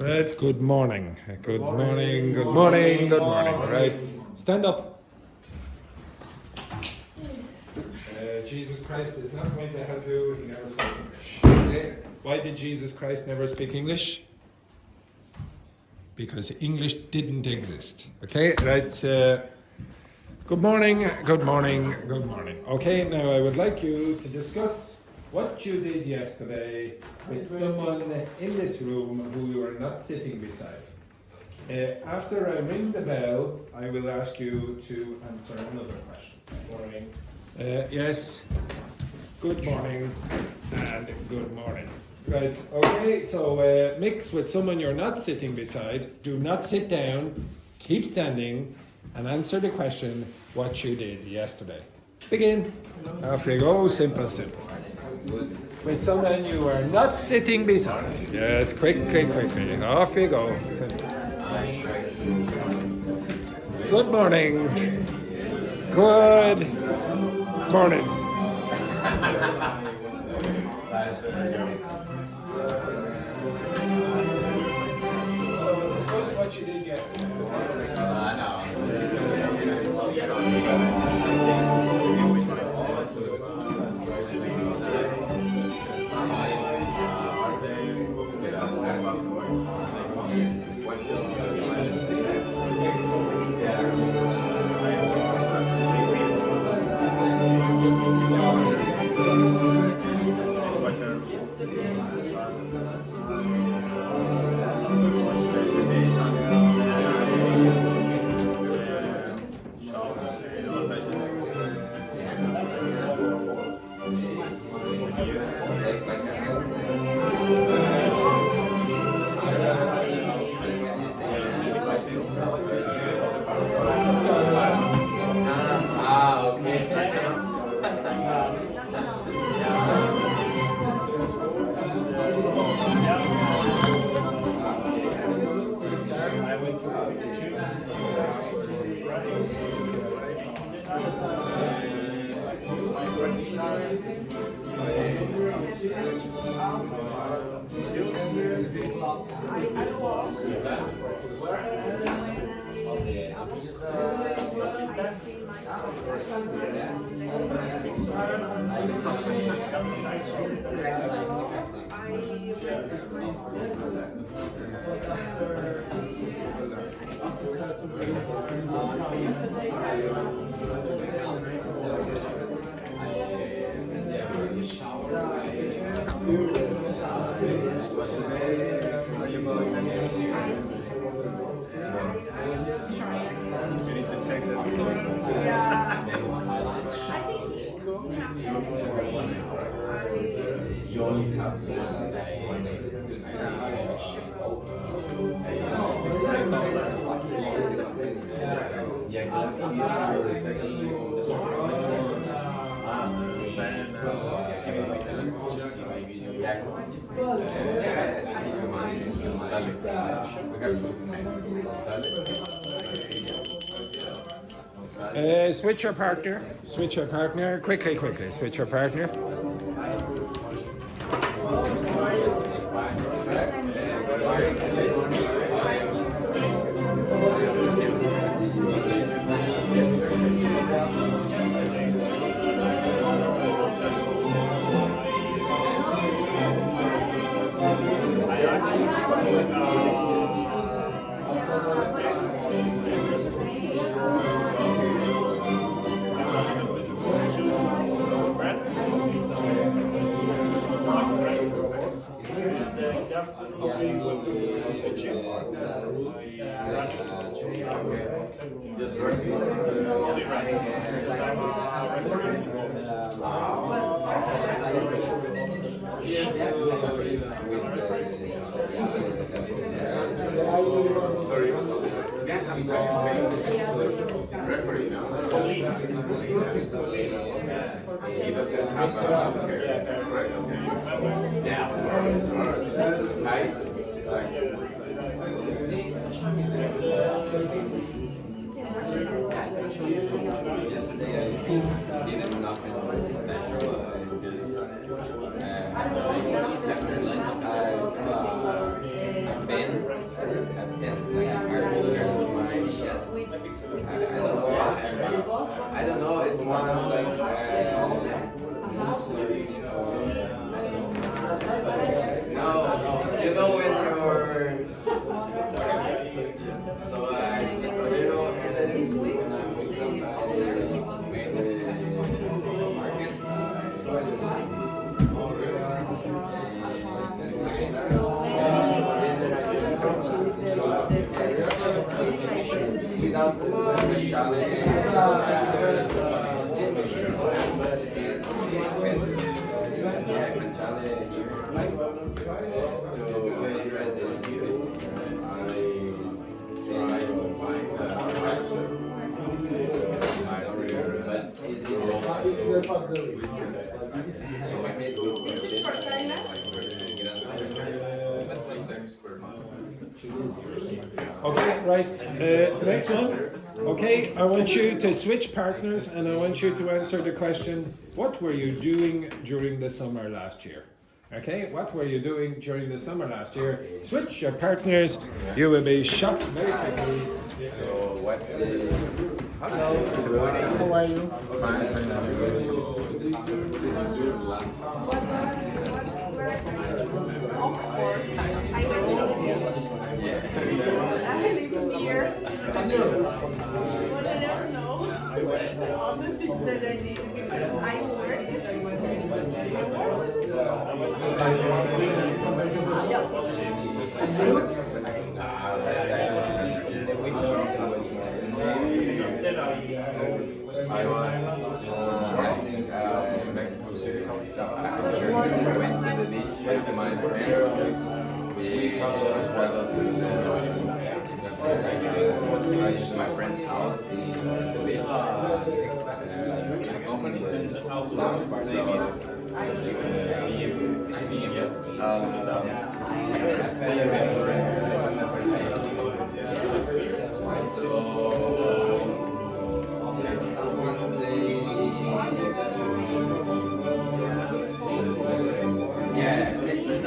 Right, good morning. Good morning, good morning, good morning. Right, stand up. Jesus Christ is not going to help you, he never spoke English. Okay? Why did Jesus Christ never speak English? Because English didn't exist. Okay, right. Good morning, good morning, good morning. Okay, now I would like you to discuss what you did yesterday with someone in this room who you are not sitting beside. After I ring the bell, I will ask you to answer another question. Good morning. Yes, good morning and good morning. Right, okay, so mix with someone you're not sitting beside. Do not sit down, keep standing, and answer the question what you did yesterday. Begin. Off you go, simple, simple. With someone you are not sitting beside. Yes, quickly. Off you go. Simple. Good morning. Good morning. So discuss what you did yesterday. Switch your partner. Switch your partner. Quickly. Switch your partner. Sorry. Yes, I'm referee now. He doesn't have a hair. That's right. Okay. Yeah. Size. Yesterday I did nothing special because after lunch I've been I don't know, it's more like no, you know when you're so you know and then when I wake up I made the market without the challenge yeah, can challenge here like to 150. I try to find I don't remember, but it is so I made Okay, right. The next one. Okay, I want you to switch partners and I want you to answer the question, what were you doing during the summer last year? Okay, what were you doing during the summer last year? Switch your partners, you will be shocked very quickly. So what hello, How are you? I live here. I don't know. All the things that I need because I I was in Mexico City. So I went to the beach with my friends. We traveled to my friend's house in the beach. Company.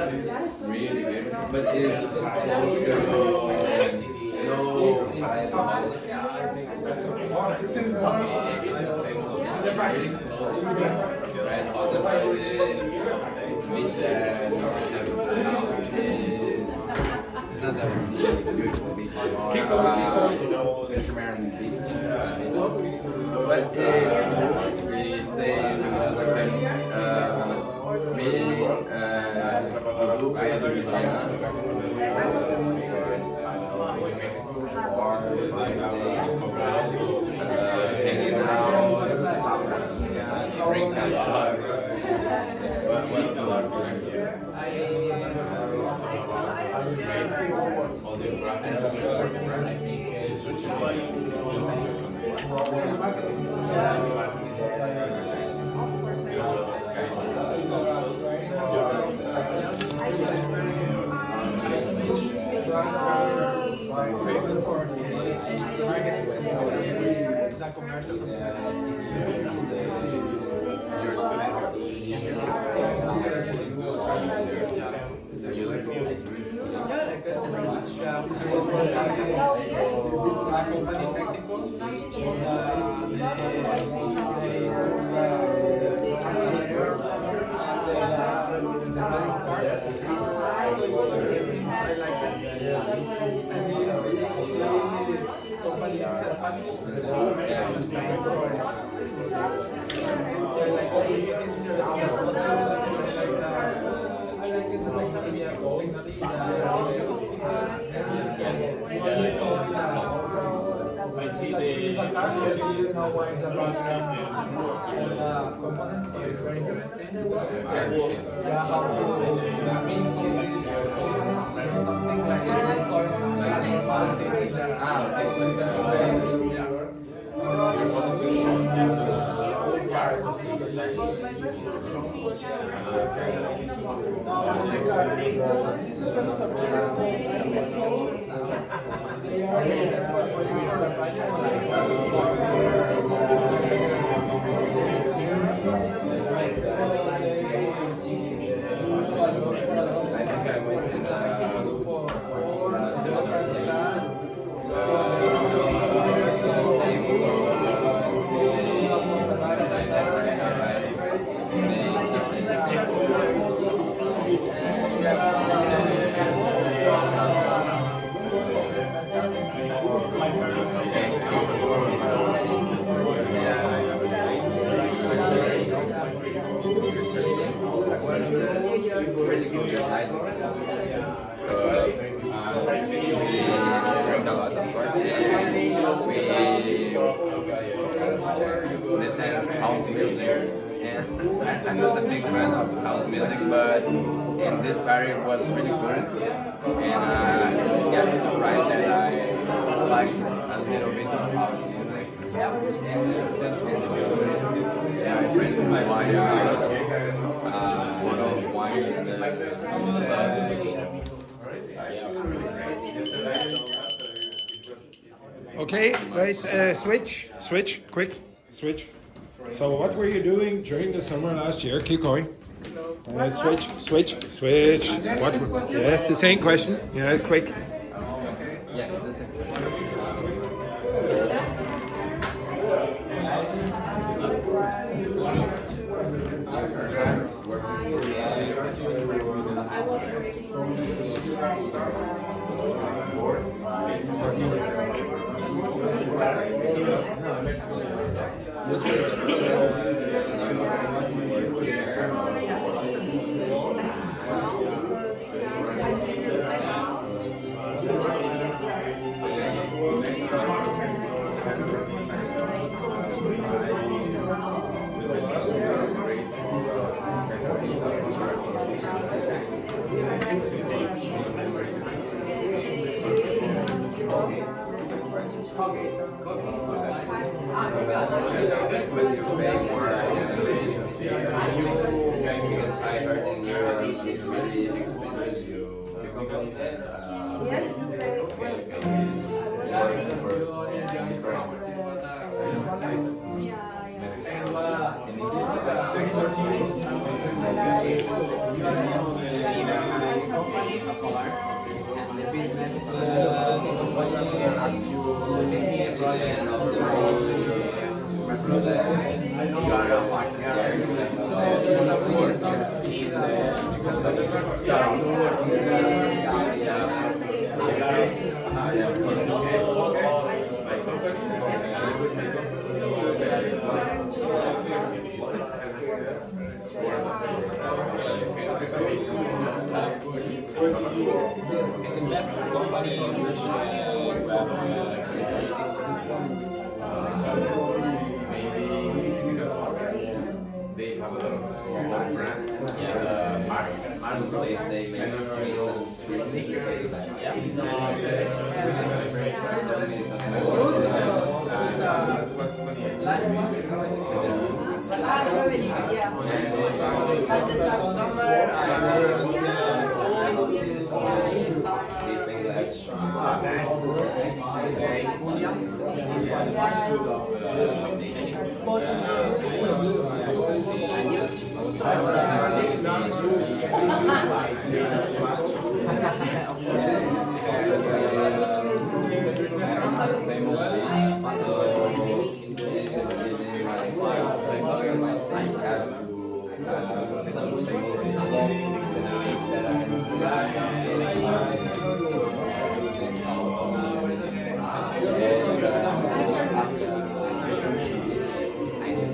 That's really beautiful, but it's close to, you know, it's a famous beach, really close, right? Also, the beach that the house is, it's not that really beautiful beach, more fisherman beach, but it's we stay together. Me, I had a vision in Mexico for 5 days, hanging out, drink a lot. What was the lot I see the card, you know what it's about. And the components here is very interesting. Yeah, how to means something like this, something like that. your side. We drink a lot, of course, and we listen house music. And I'm not a big fan of house music, but in this party it was really good. And I'm surprised that I like a little bit of house music. My friends buy a bottle of wine in the Okay, right, switch, quick, switch. So what were you doing during the summer last year? Keep going. Right, switch. What? Yes, the same question. Yes, quick. Yeah, it's the same. I was I heard in Europe it's really expensive to Yes, you pay. The business company ask you to take a project of the you are a partner. So you have to work they have a lot of small brands. Marketplace, they make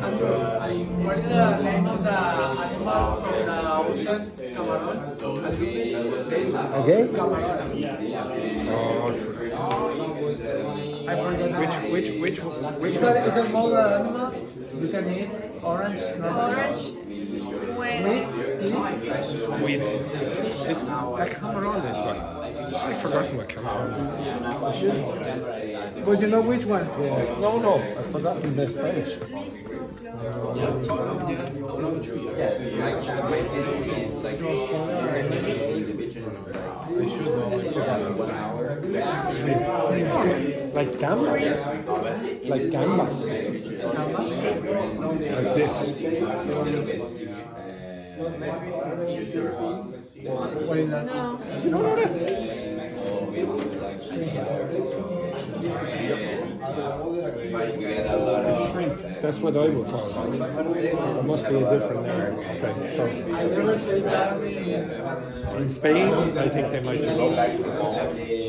What is the name of the animal from the ocean? Camarón? Again? Camarón. I forgot. Which It's a small animal. You can eat orange. Orange. When Sweet. It's that Cameron is what? I've forgotten what Cameron is. But you know which one? No, I've forgotten the Spanish. my city is like I should know. Shrimp. Like gambas. Like gambas. Like this. What is that? You don't know that? Shrimp. That's what I would call it. There must be a different name. Okay, so I never say that. in Spain, I think they might just.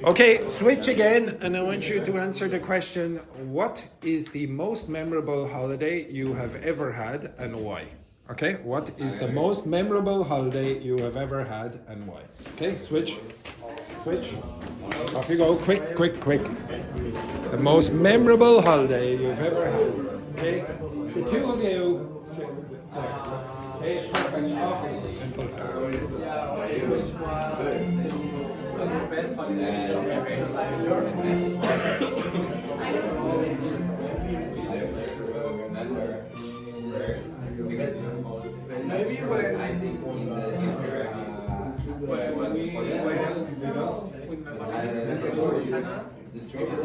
Okay, switch again, and I want you to answer the question, what is the most memorable holiday you have ever had and why? Okay, what is the most memorable holiday you have ever had and why? Okay, switch. Switch. Off you go, quick, quick, quick. The most memorable holiday you've ever had. Okay, the two of you. Okay, perfect. Off you go. Simple, simple. Yeah, which was the best holiday of your life? I don't know. Maybe when I think in the history when we went with my family to Canada, the trip was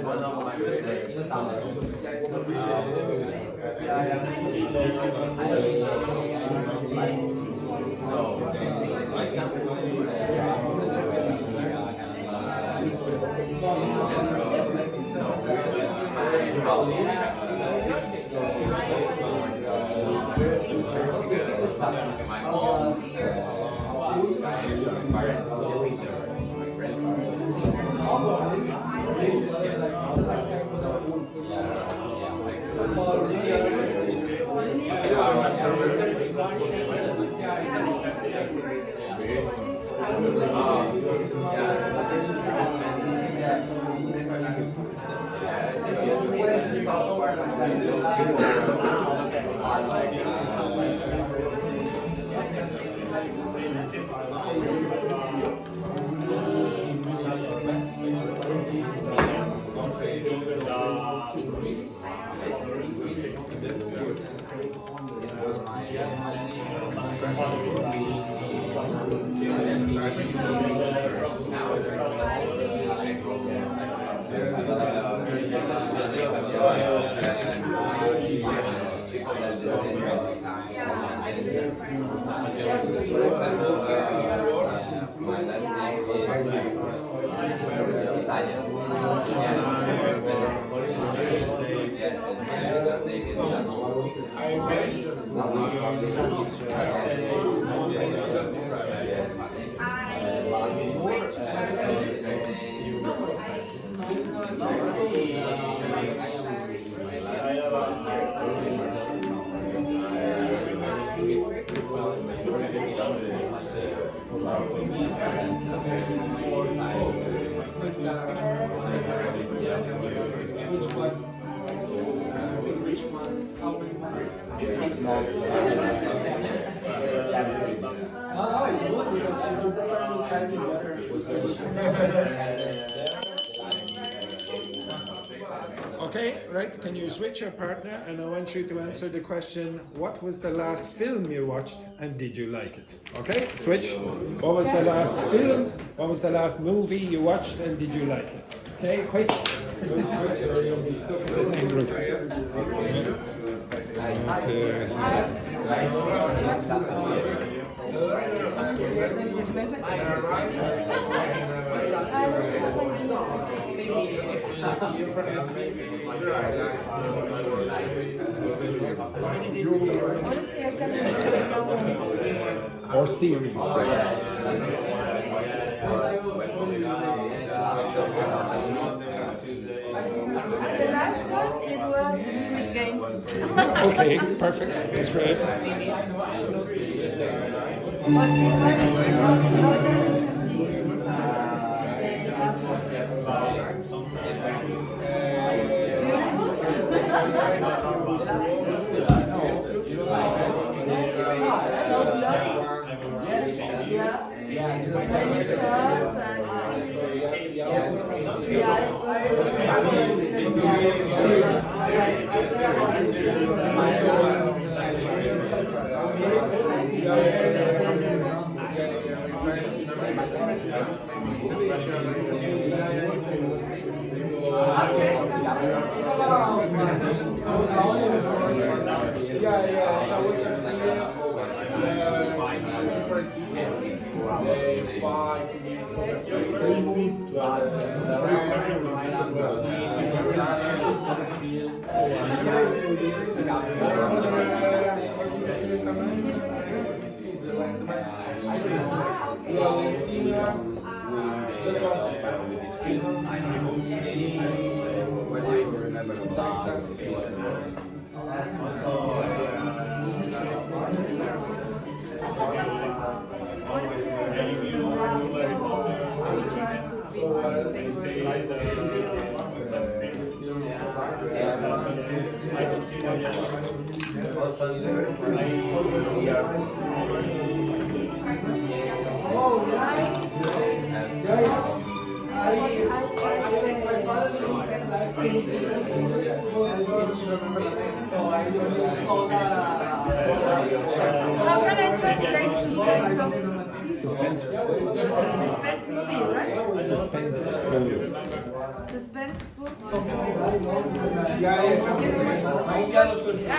one of my mistakes. Okay, right, can you switch your partner? And I want you to answer the question, what was the last film you watched and did you like it? Okay, switch. What was the last film? What was the last movie you watched and did you like it? Okay, quick. Quick, or you'll be stuck in the same group. Or series. And the last one, it was Squid Game. Okay, perfect. That's great. But it was not the recently season. Last so bloody. Yeah. Many shots and yeah, What do you remember about How can I translate suspense? Suspense. Suspense movie, right? Suspense. Suspense food. Yeah, I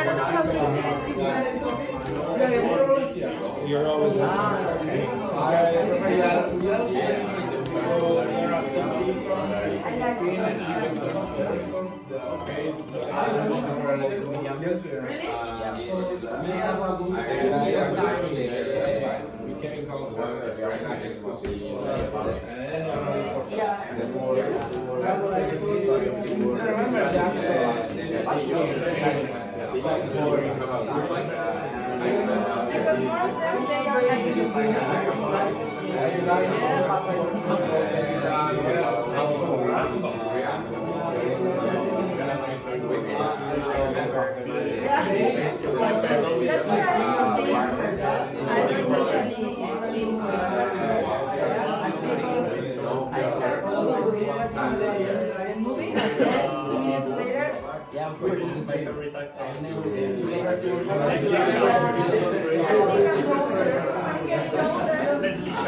don't know how to explain suspense. You're always Because more of them, they are That's why I usually see movie, and then 2 minutes later, but for me, for example, I think nowadays, I'm basically,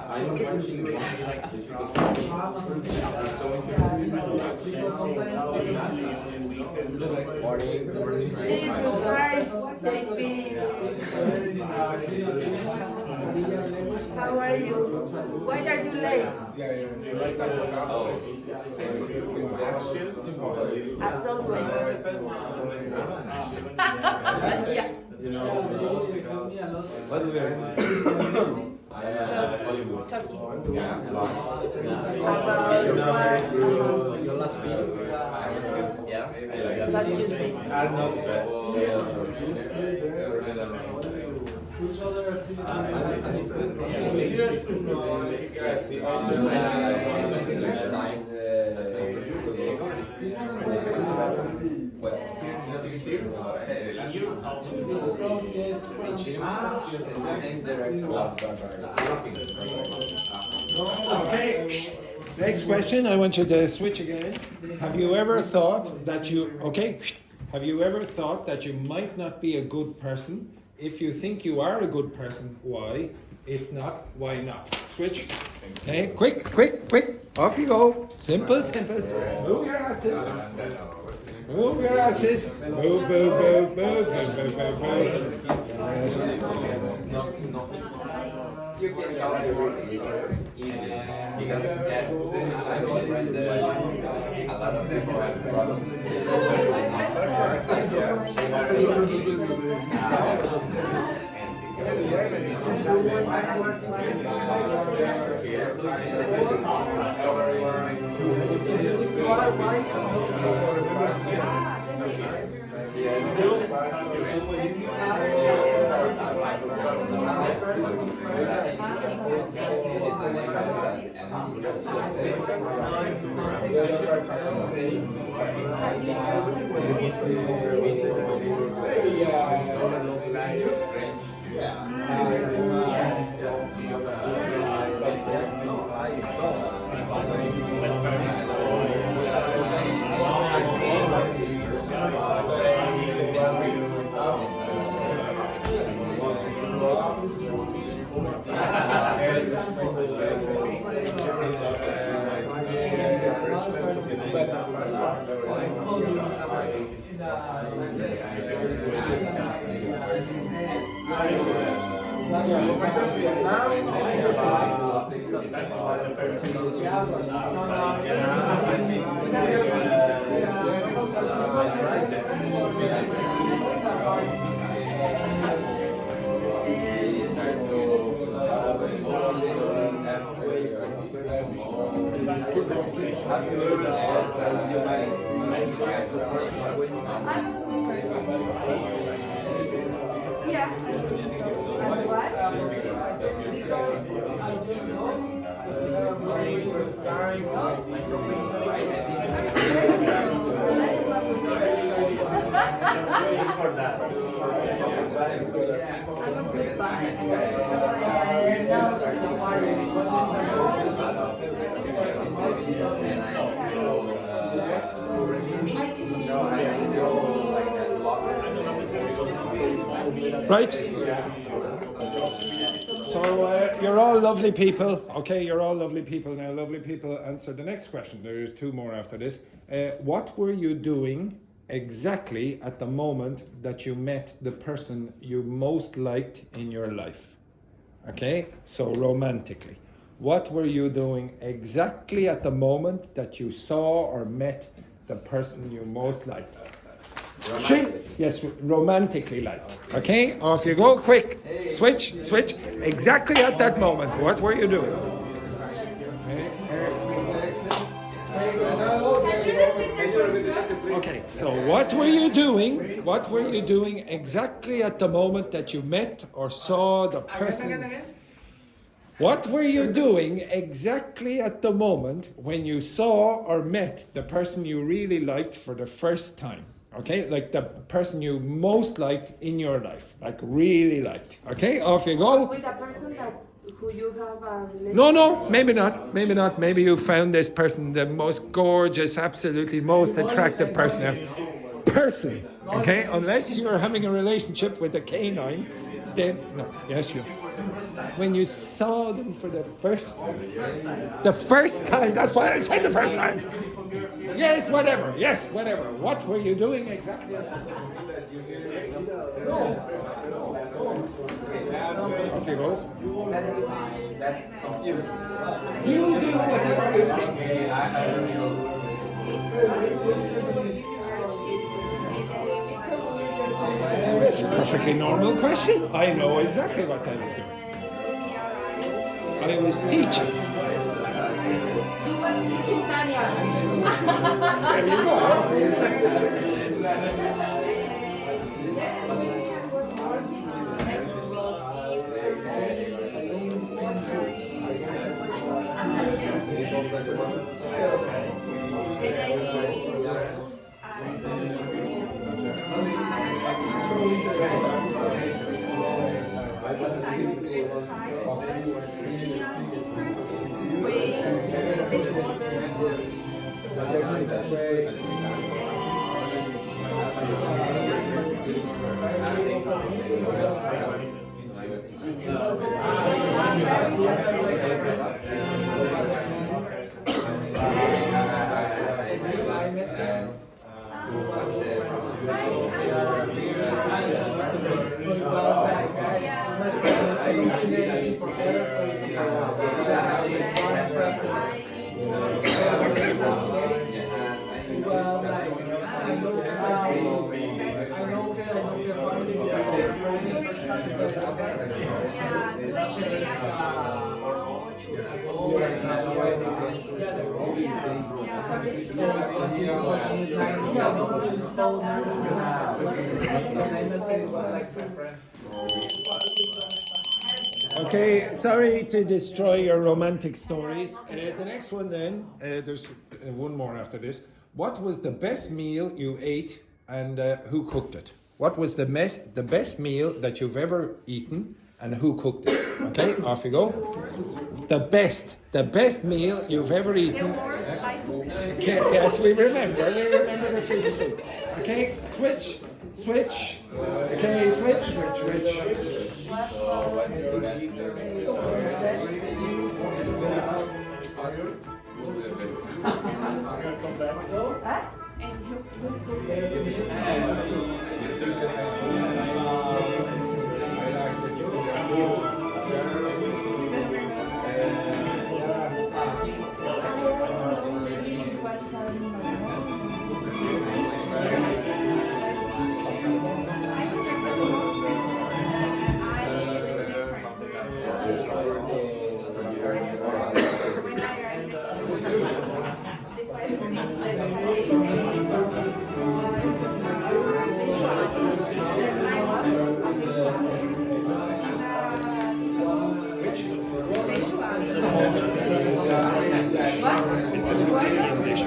I don't know if Jesus Christ, JP. How are you? Why are you late? As always. Yeah. What do we have? Talking about what you say. Are not best. Which other Okay. Next question. I want you to switch again. Have you ever thought that you Have you ever thought that you might not be a good person? If you think you are a good person, why? If not, why not? Switch. Okay, quick, quick, quick. Off you go. Simple, simple. Move your asses. Move your asses. Move, move, move, move, move, move, move, move. Yes. You can count everything easy because I was right there. A lot of people have problems. Yeah. And why? Because I just know for that. Right? So you're all lovely people. Okay, you're all lovely people. Now, lovely people, answer the next question. There is two more after this. What were you doing exactly at the moment that you met the person you most liked in your life? Okay, so romantically. What were you doing exactly at the moment that you saw or met the person you most liked? Yes, romantically liked. Okay, off you go, quick. Switch, switch. Exactly at that moment, what were you doing? Okay, so what were you doing? What were you doing exactly at the moment that you met or saw the person? What were you doing exactly at the moment when you saw or met the person you really liked for the first time? Okay, like the person you most liked in your life, like really liked. Okay, off you go. With a person who you have a relationship. No, maybe not. Maybe not. Maybe you found this person the most gorgeous, absolutely most attractive person ever. Person. Okay, unless you're having a relationship with a canine, then no. Yes, you. When you saw them for the first time. The first time. That's why I said the first time. Yes, whatever. Yes, whatever. What were you doing exactly? Off you go. You do whatever you think. It's a perfectly normal question. I know exactly what I was doing. I was teaching. You was teaching Tanya. There you go. Okay, sorry to destroy your romantic stories. The next one then, there's one more after this. What was the best meal you ate and who cooked it? What was the best meal that you've ever eaten and who cooked it? Okay, off you go. The best meal you've ever eaten. Okay, yes, we remember the fish soup. Okay, switch. Okay, switch. It's an Italian dish.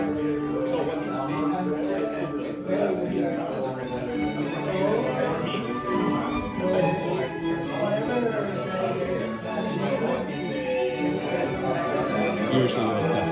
Usually like that.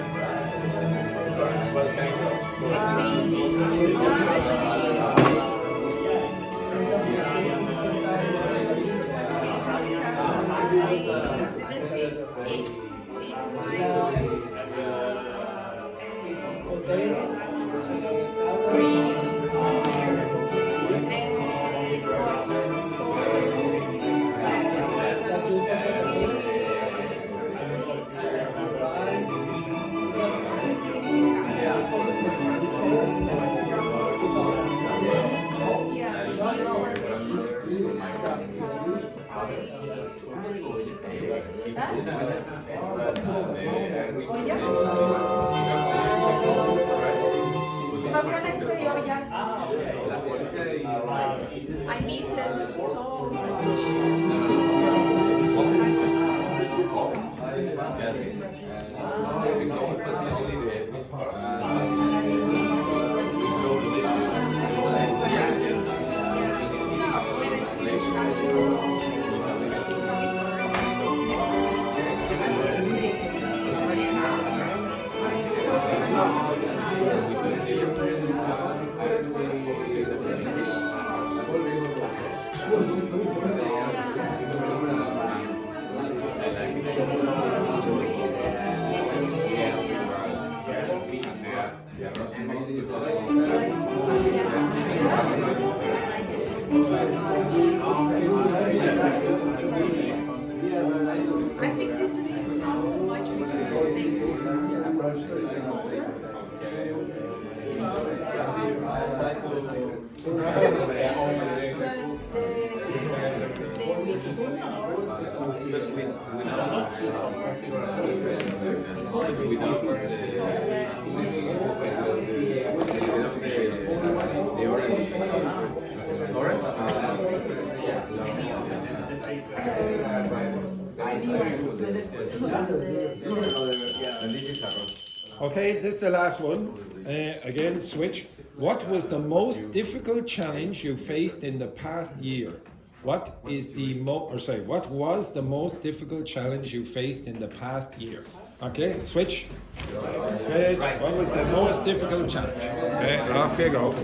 I miss it so I think this is not so much because it makes it smaller. Okay, this is the last one. Again, switch. What was the most difficult challenge you faced in the past year? What was the most difficult challenge you faced in the past year? Okay, switch. Switch. What was the most difficult challenge? Okay, off you go.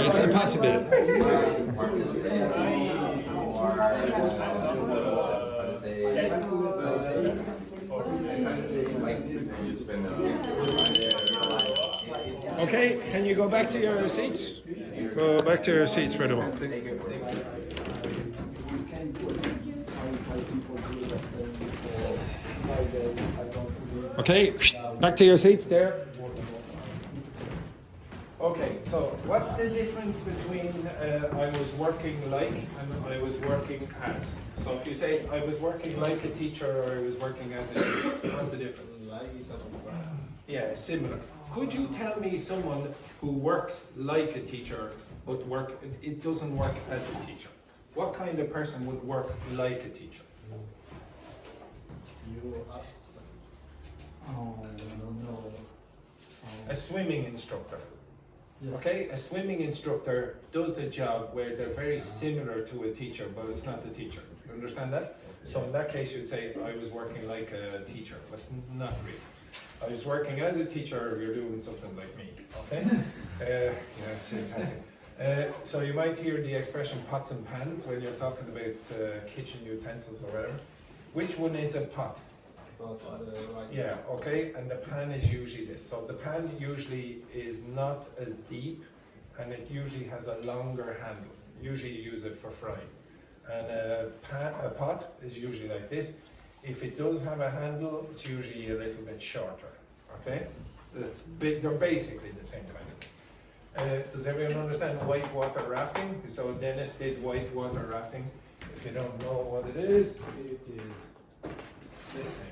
It's a possibility. Okay, can you go back to your seats? Go back to your seats for the moment. Okay, back to your seats there. Okay, so what's the difference between I was working like and I was working as? So if you say I was working like a teacher or I was working as a teacher, what's the difference? Yeah, similar. Could you tell me someone who works like a teacher but it doesn't work as a teacher? What kind of person would work like a teacher? A swimming instructor. Yes. Okay, a swimming instructor does a job where they're very similar to a teacher, but it's not the teacher. You understand that? So in that case, you'd say I was working like a teacher, but not really. I was working as a teacher. You're doing something like me. Okay? Yes, exactly. So you might hear the expression pots and pans when you're talking about kitchen utensils or whatever. Which one is a pot? Right. Yeah, okay, and the pan is usually this. So the pan usually is not as deep and it usually has a longer handle. Usually you use it for frying. And a pot is usually like this. If it does have a handle, it's usually a little bit shorter, okay? They're basically the same kind. Does everyone understand whitewater rafting? So Dennis did whitewater rafting. If you don't know what it is this thing.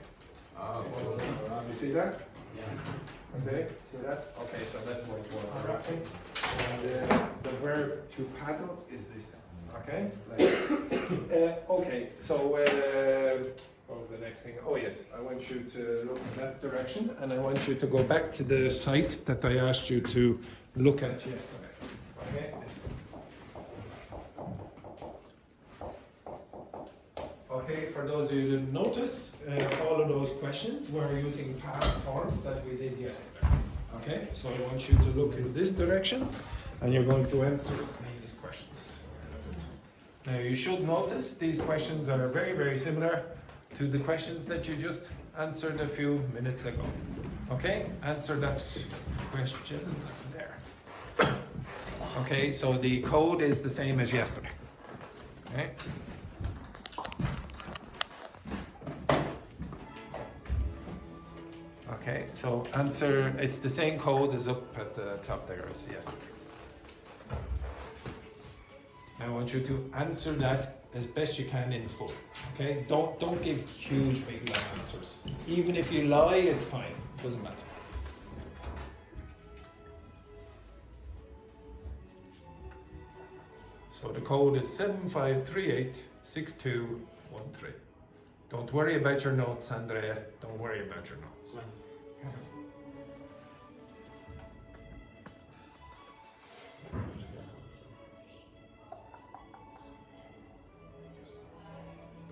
You see that? Yeah. Okay, see that? Okay, so that's whitewater rafting. And the verb to paddle is this thing. Okay? Okay, so what was the next thing? Oh yes, I want you to look in that direction and I want you to go back to the site that I asked you to look at yesterday. Okay? Okay, for those of you who didn't notice, all of those questions were using past forms that we did yesterday. Okay, so I want you to look in this direction and you're going to answer these questions. Now you should notice these questions are very, very similar to the questions that you just answered a few minutes ago. Okay, answer that question there. Okay, so the code is the same as yesterday. Okay. Okay, so answer, it's the same code as up at the top there as yesterday. Now I want you to answer that as best you can in full. Okay, don't give huge big long answers. Even if you lie, it's fine. Doesn't matter. So the code is 75386213. Don't worry about your notes, Andrea. Don't worry about your notes.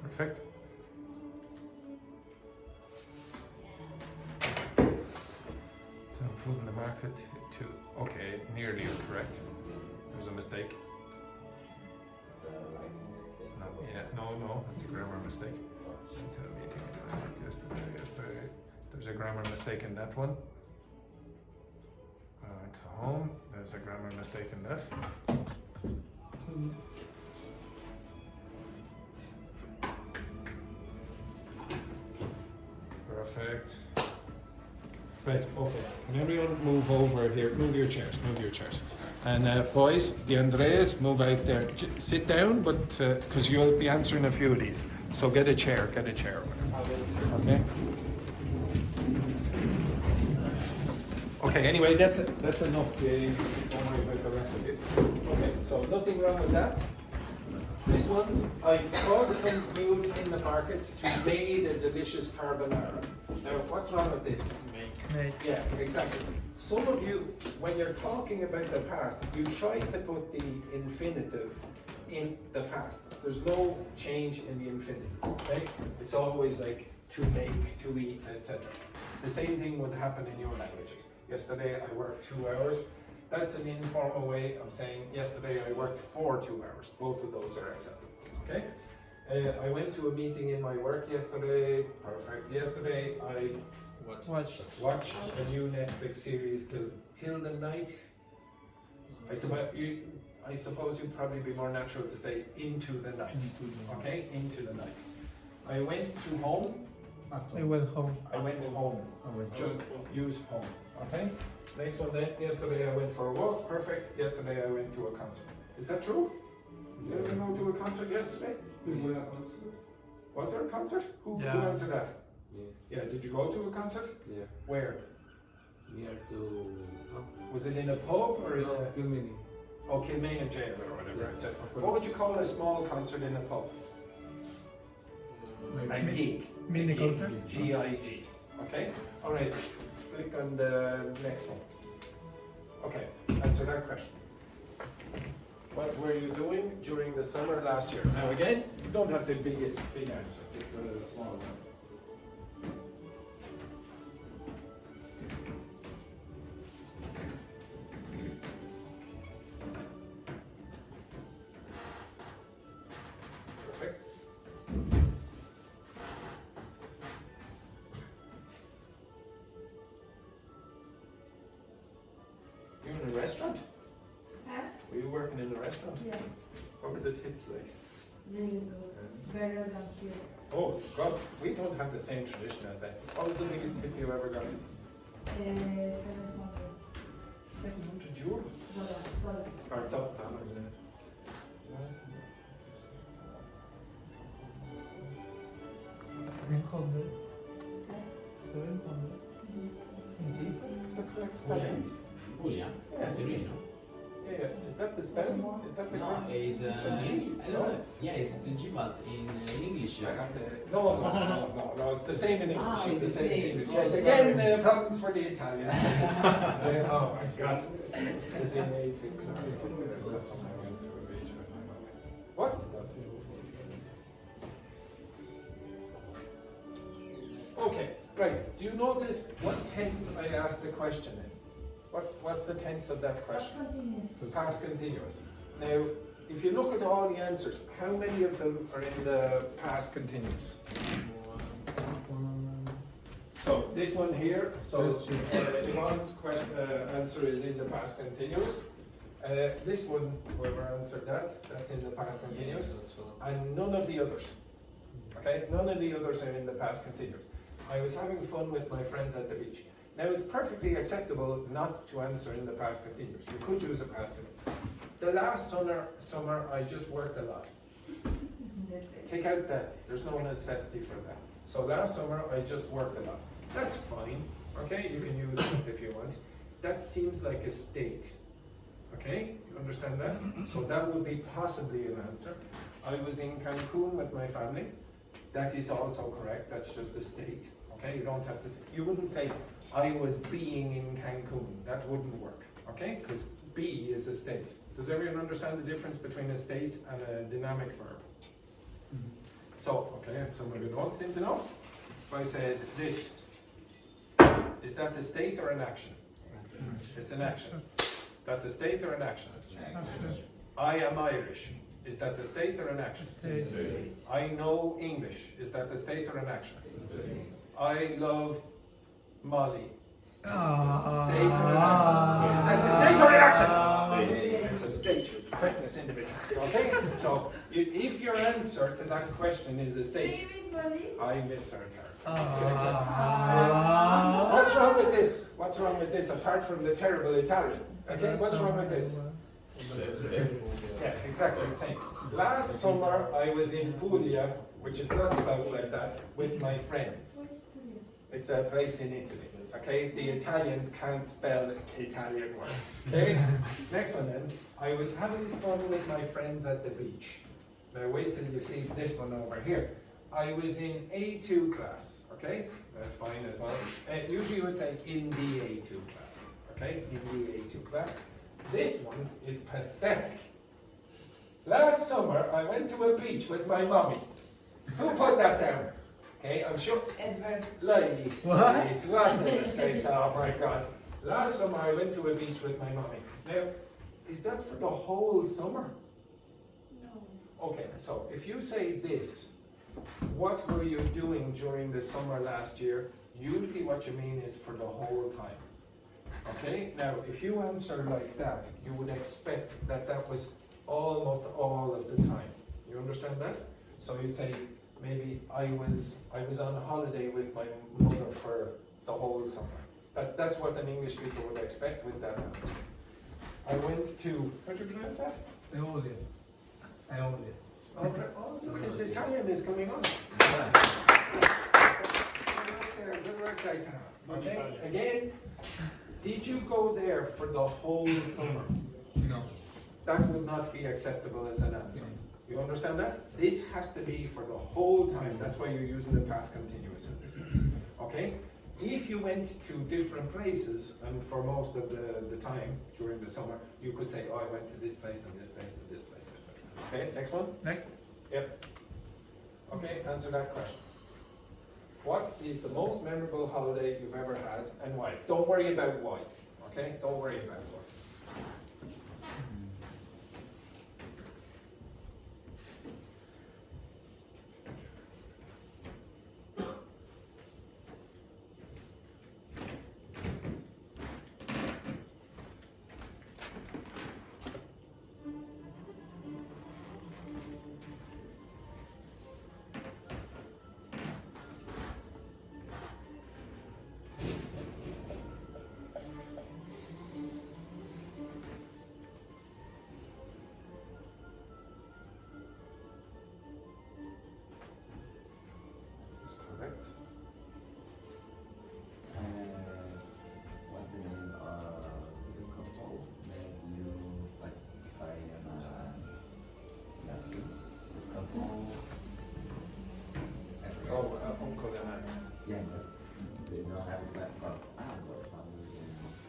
Perfect. So food in the market to, okay, nearly correct. There's a mistake. No, yeah, no, it's a grammar mistake. Yesterday. There's a grammar mistake in that one. To home, there's a grammar mistake in that. Perfect. Right, okay. Can everyone move over here? Move your chairs. And boys, the Andreas, move out there. Sit down, but because you'll be answering a few of these. So get a chair. Okay. Okay. Anyway, that's enough. Don't worry about the rest of it. Okay. So nothing wrong with that. This one, I bought some food in the market to made a delicious carbonara. Now, what's wrong with this? Make. Yeah, exactly. Some of you, when you're talking about the past, you try to put the infinitive in the past. There's no change in the infinitive, okay? It's always like to make, to eat, etc. The same thing would happen in your languages. Yesterday I worked 2 hours. That's an informal way of saying yesterday I worked for 2 hours. Both of those are acceptable, okay? I went to a meeting in my work yesterday. Perfect. Yesterday I watched a new Netflix series till the night. I suppose you'd probably be more natural to say into the night. Okay, into the night. I went to home. I went home. Just use home. Okay. Next one then. Yesterday I went for a walk. Perfect. Yesterday I went to a concert. Is that true? You ever go to a concert yesterday? Was there a concert? Who answered that? Yeah, did you go to a concert? Yeah. Where? Near to Was it in a pub or in a... Kilmeny. Oh, Kilmainham Jail or whatever Yeah. it said. What would you call a small concert in a pub? A gig. Mini concert. G-I-G. Okay? Alright, click on the next one. Okay, answer that question. What were you doing during the summer last year? Now again, you don't have to big answer, just a small one. Perfect. You're in a restaurant? Huh? Were you working in a restaurant? Yeah, What were the tips like? really good. Better than here. Oh God, we don't have the same tradition as that. What was the biggest tip you ever got? 700 €700? dollars. Or dollars, yeah. 700. 700. Is that the correct spelling? Julia. Yeah. It's English, no? Yeah. Is that the spelling? Is that the No, correct? it's It's a G. I don't know. Yeah, it's the G, but in English. I have to. No. It's the same in English. It's the same. in English. Oh, Yes, sorry. again, problems for the Italians. Oh my God. What? Okay, right. Do you notice what tense I asked the question in? What's the tense of that question? Continuous. Past continuous. Now, if you look at all the answers, how many of them are in the past continuous? So this one here, so Yvonne's answer is in the past continuous. This one, whoever answered that, that's in the past continuous. And none of the others. Okay, none of the others are in the past continuous. I was having fun with my friends at the beach. Now it's perfectly acceptable not to answer in the past continuous. You could use a past simple. The last summer I just worked a lot. Take out that. There's no necessity for that. So last summer I just worked a lot. That's fine. Okay, you can use it if you want. That seems like a state. Okay, you understand that? So that would be possibly an answer. I was in Cancun with my family. That is also correct. That's just a state. Okay, you don't have to say, you wouldn't say I was being in Cancun. That wouldn't work. Okay, because be is a state. Does everyone understand the difference between a state and a dynamic verb? So, okay, some of you don't seem to know. If I said this, is that a state or an action? It's an action. That a state or an action? I am Irish. Is that a state or an action? I know English. Is that a state or an action? I love Molly. State or an action? Is that a state or an action? It's a state. Correctness individual. Okay? So if your answer to that question is a state, I misheard her. What's wrong with this? What's wrong with this apart from the terrible Italian? Okay, what's wrong with this? Yeah, exactly the same. Last summer I was in Puglia, which is not spelled like that, with my friends. It's a place in Italy. Okay, the Italians can't spell Italian words. Okay, next one then. I was having fun with my friends at the beach. Now wait till you see this one over here. I was in A2 class. Okay, that's fine as well. Usually you would say in the A2 class. Okay, in the A2 class. This one is pathetic. Last summer I went to a beach with my mommy. Who put that down? Okay, I'm sure. Edward. Lies, lies, what a mistake, oh my God. Last summer I went to a beach with my mommy. Now, is that for the whole summer? No. Okay, so if you say this, what were you doing during the summer last year? Usually what you mean is for the whole time. Okay, now if you answer like that, you would expect that that was almost all of the time. You understand that? So you'd say, maybe I was on holiday with my mother for the whole summer. That's what an English speaker would expect with that answer. I went to, how do you pronounce that? Eolia. Oh, look, his Italian is coming on. Good work, Gaetano. Okay, again, did you go there for the whole summer? No. That would not be acceptable as an answer. You understand that? This has to be for the whole time. That's why you're using the past continuous in this case. Okay? If you went to different places, and for most of the time during the summer, you could say, oh, I went to this place and this place and this place, etc. Okay, next one? Next. Yep. Okay, answer that question. What is the most memorable holiday you've ever had and why? Don't worry about why. Okay? Don't worry about why. Correct. What the name of the couple that you like? If I am nephew, the couple. Oh, uncle and aunt. Yeah, but they don't have that from our family.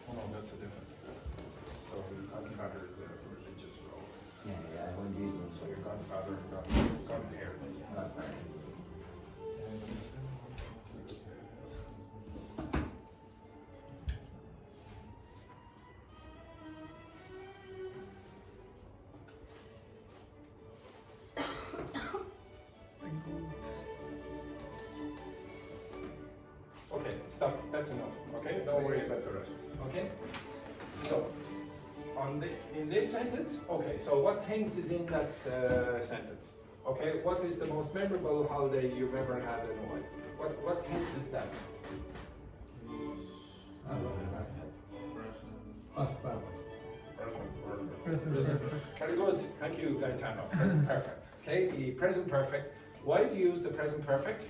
Oh no, that's a different. So your godfather is a religious role. Yeah, I wouldn't be able So your godfather and godparents. Godparents. Okay, stop. That's enough. Okay, don't worry about the rest. Okay. So, in this sentence, okay. So what tense is in that sentence? Okay, what is the most memorable holiday you've ever had and why? What tense is that? Past perfect. Present perfect. Very good. Thank you, Gaetano. Present perfect. Okay, the present perfect. Why do you use the present perfect?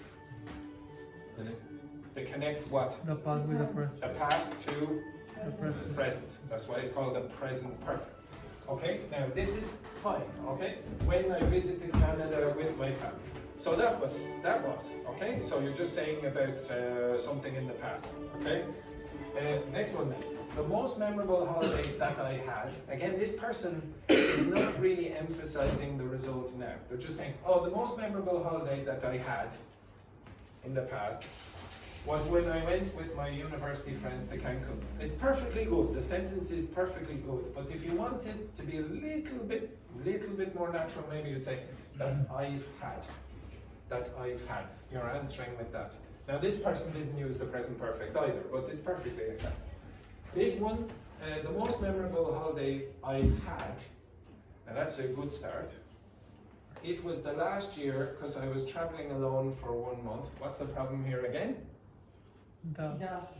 To connect what? The past with the present. The past to The present. the present. That's why it's called the present perfect. Okay, now this is fine, okay? When I visited Canada with my family. So that was, okay? So you're just saying about something in the past, okay? Next one then. The most memorable holiday that I had, again, this person is not really emphasizing the results now. They're just saying, oh, the most memorable holiday that I had in the past was when I went with my university friends to Cancun. It's perfectly good. The sentence is perfectly good. But if you want it to be a little bit more natural, maybe you'd say that I've had. That I've had. You're answering with that. Now this person didn't use the present perfect either, but it's perfectly acceptable. This one, the most memorable holiday I've had, and that's a good start. It was the last year because I was traveling alone for 1 month. What's the problem here again?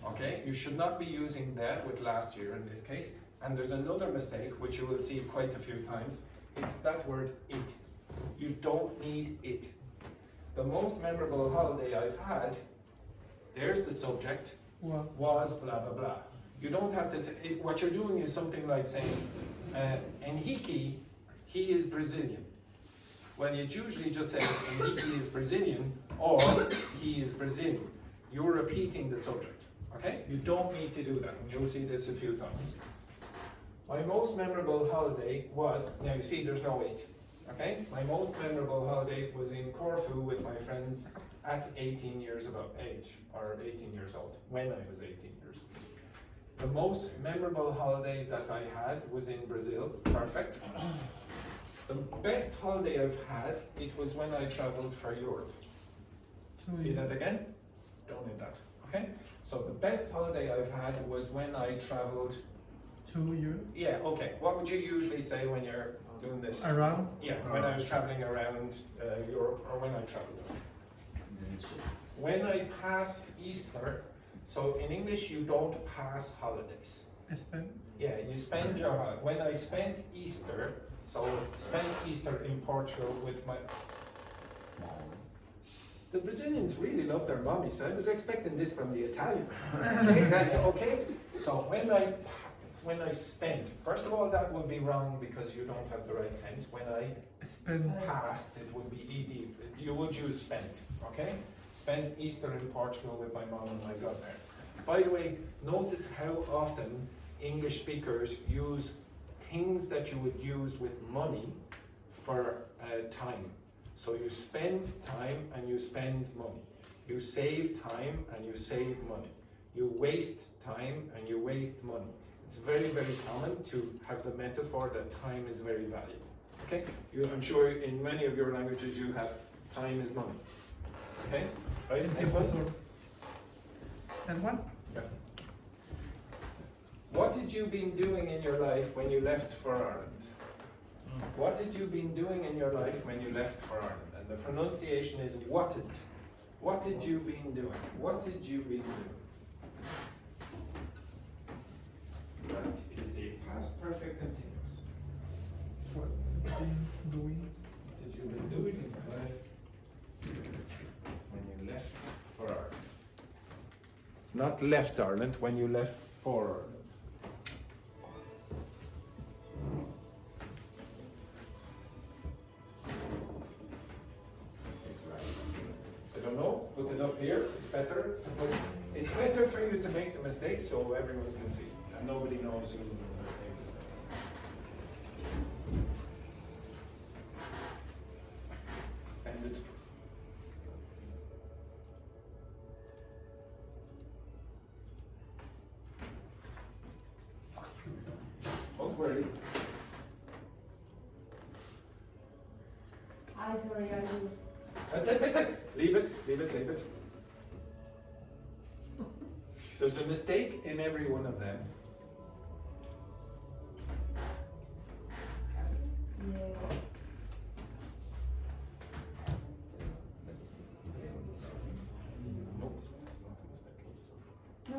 Okay, you should not be using that with last year in this case. And there's another mistake which you will see quite a few times. It's that word it. You don't need it. The most memorable holiday I've had, there's the subject, was blah blah blah. You don't have to say, what you're doing is something like saying, Enrique, he is Brazilian. Well, you'd usually just say Enrique is Brazilian or he is Brazilian. You're repeating the subject, okay? You don't need to do that, and you'll see this a few times. My most memorable holiday was, now you see there's no it, okay? My most memorable holiday was in Corfu with my friends at 18 years of age, or 18 years old, when I was 18 years old. The most memorable holiday that I had was in Brazil, perfect. The best holiday I've had, it was when I traveled for Europe. See that again? Don't need that, okay? So the best holiday I've had was when I traveled. To Europe? Yeah, okay. What would you usually say when you're doing this? Around? Yeah, when I was traveling around Europe, or when I traveled around. When I pass Easter, so in English you don't pass holidays. Spend? Yeah, you spend your holiday. When I spent Easter, so spent Easter in Portugal with my... The Brazilians really love their mummies. I was expecting this from the Italians. Okay, that's okay. So when I spent, first of all, that would be wrong because you don't have the right tense. When I Spend. passed, it would be ed. You would use spent. Okay, spent Easter in Portugal with my mom and my godparents. By the way, notice how often English speakers use things that you would use with money for time. So you spend time and you spend money. You save time and you save money. You waste time and you waste money. It's very, very common to have the metaphor that time is very valuable. Okay? I'm sure in many of your languages you have time is money. Okay? Right? Next one. And one? Yeah. What had you been doing in your life when you left for Ireland? What had you been doing in your life when you left for Ireland? And the pronunciation is whatted. What had you been doing? What had you been doing? That is a past perfect continuous. What been doing? What had you been doing in your life when you left for Ireland? Not left Ireland, when you left for Ireland. I don't know, put it up here, it's better. It's better for you to make the mistake so everyone can see. And nobody knows who the mistake is. Send it. Don't worry. Sorry, I will. Leave it. There's a mistake in every one of them. Yes.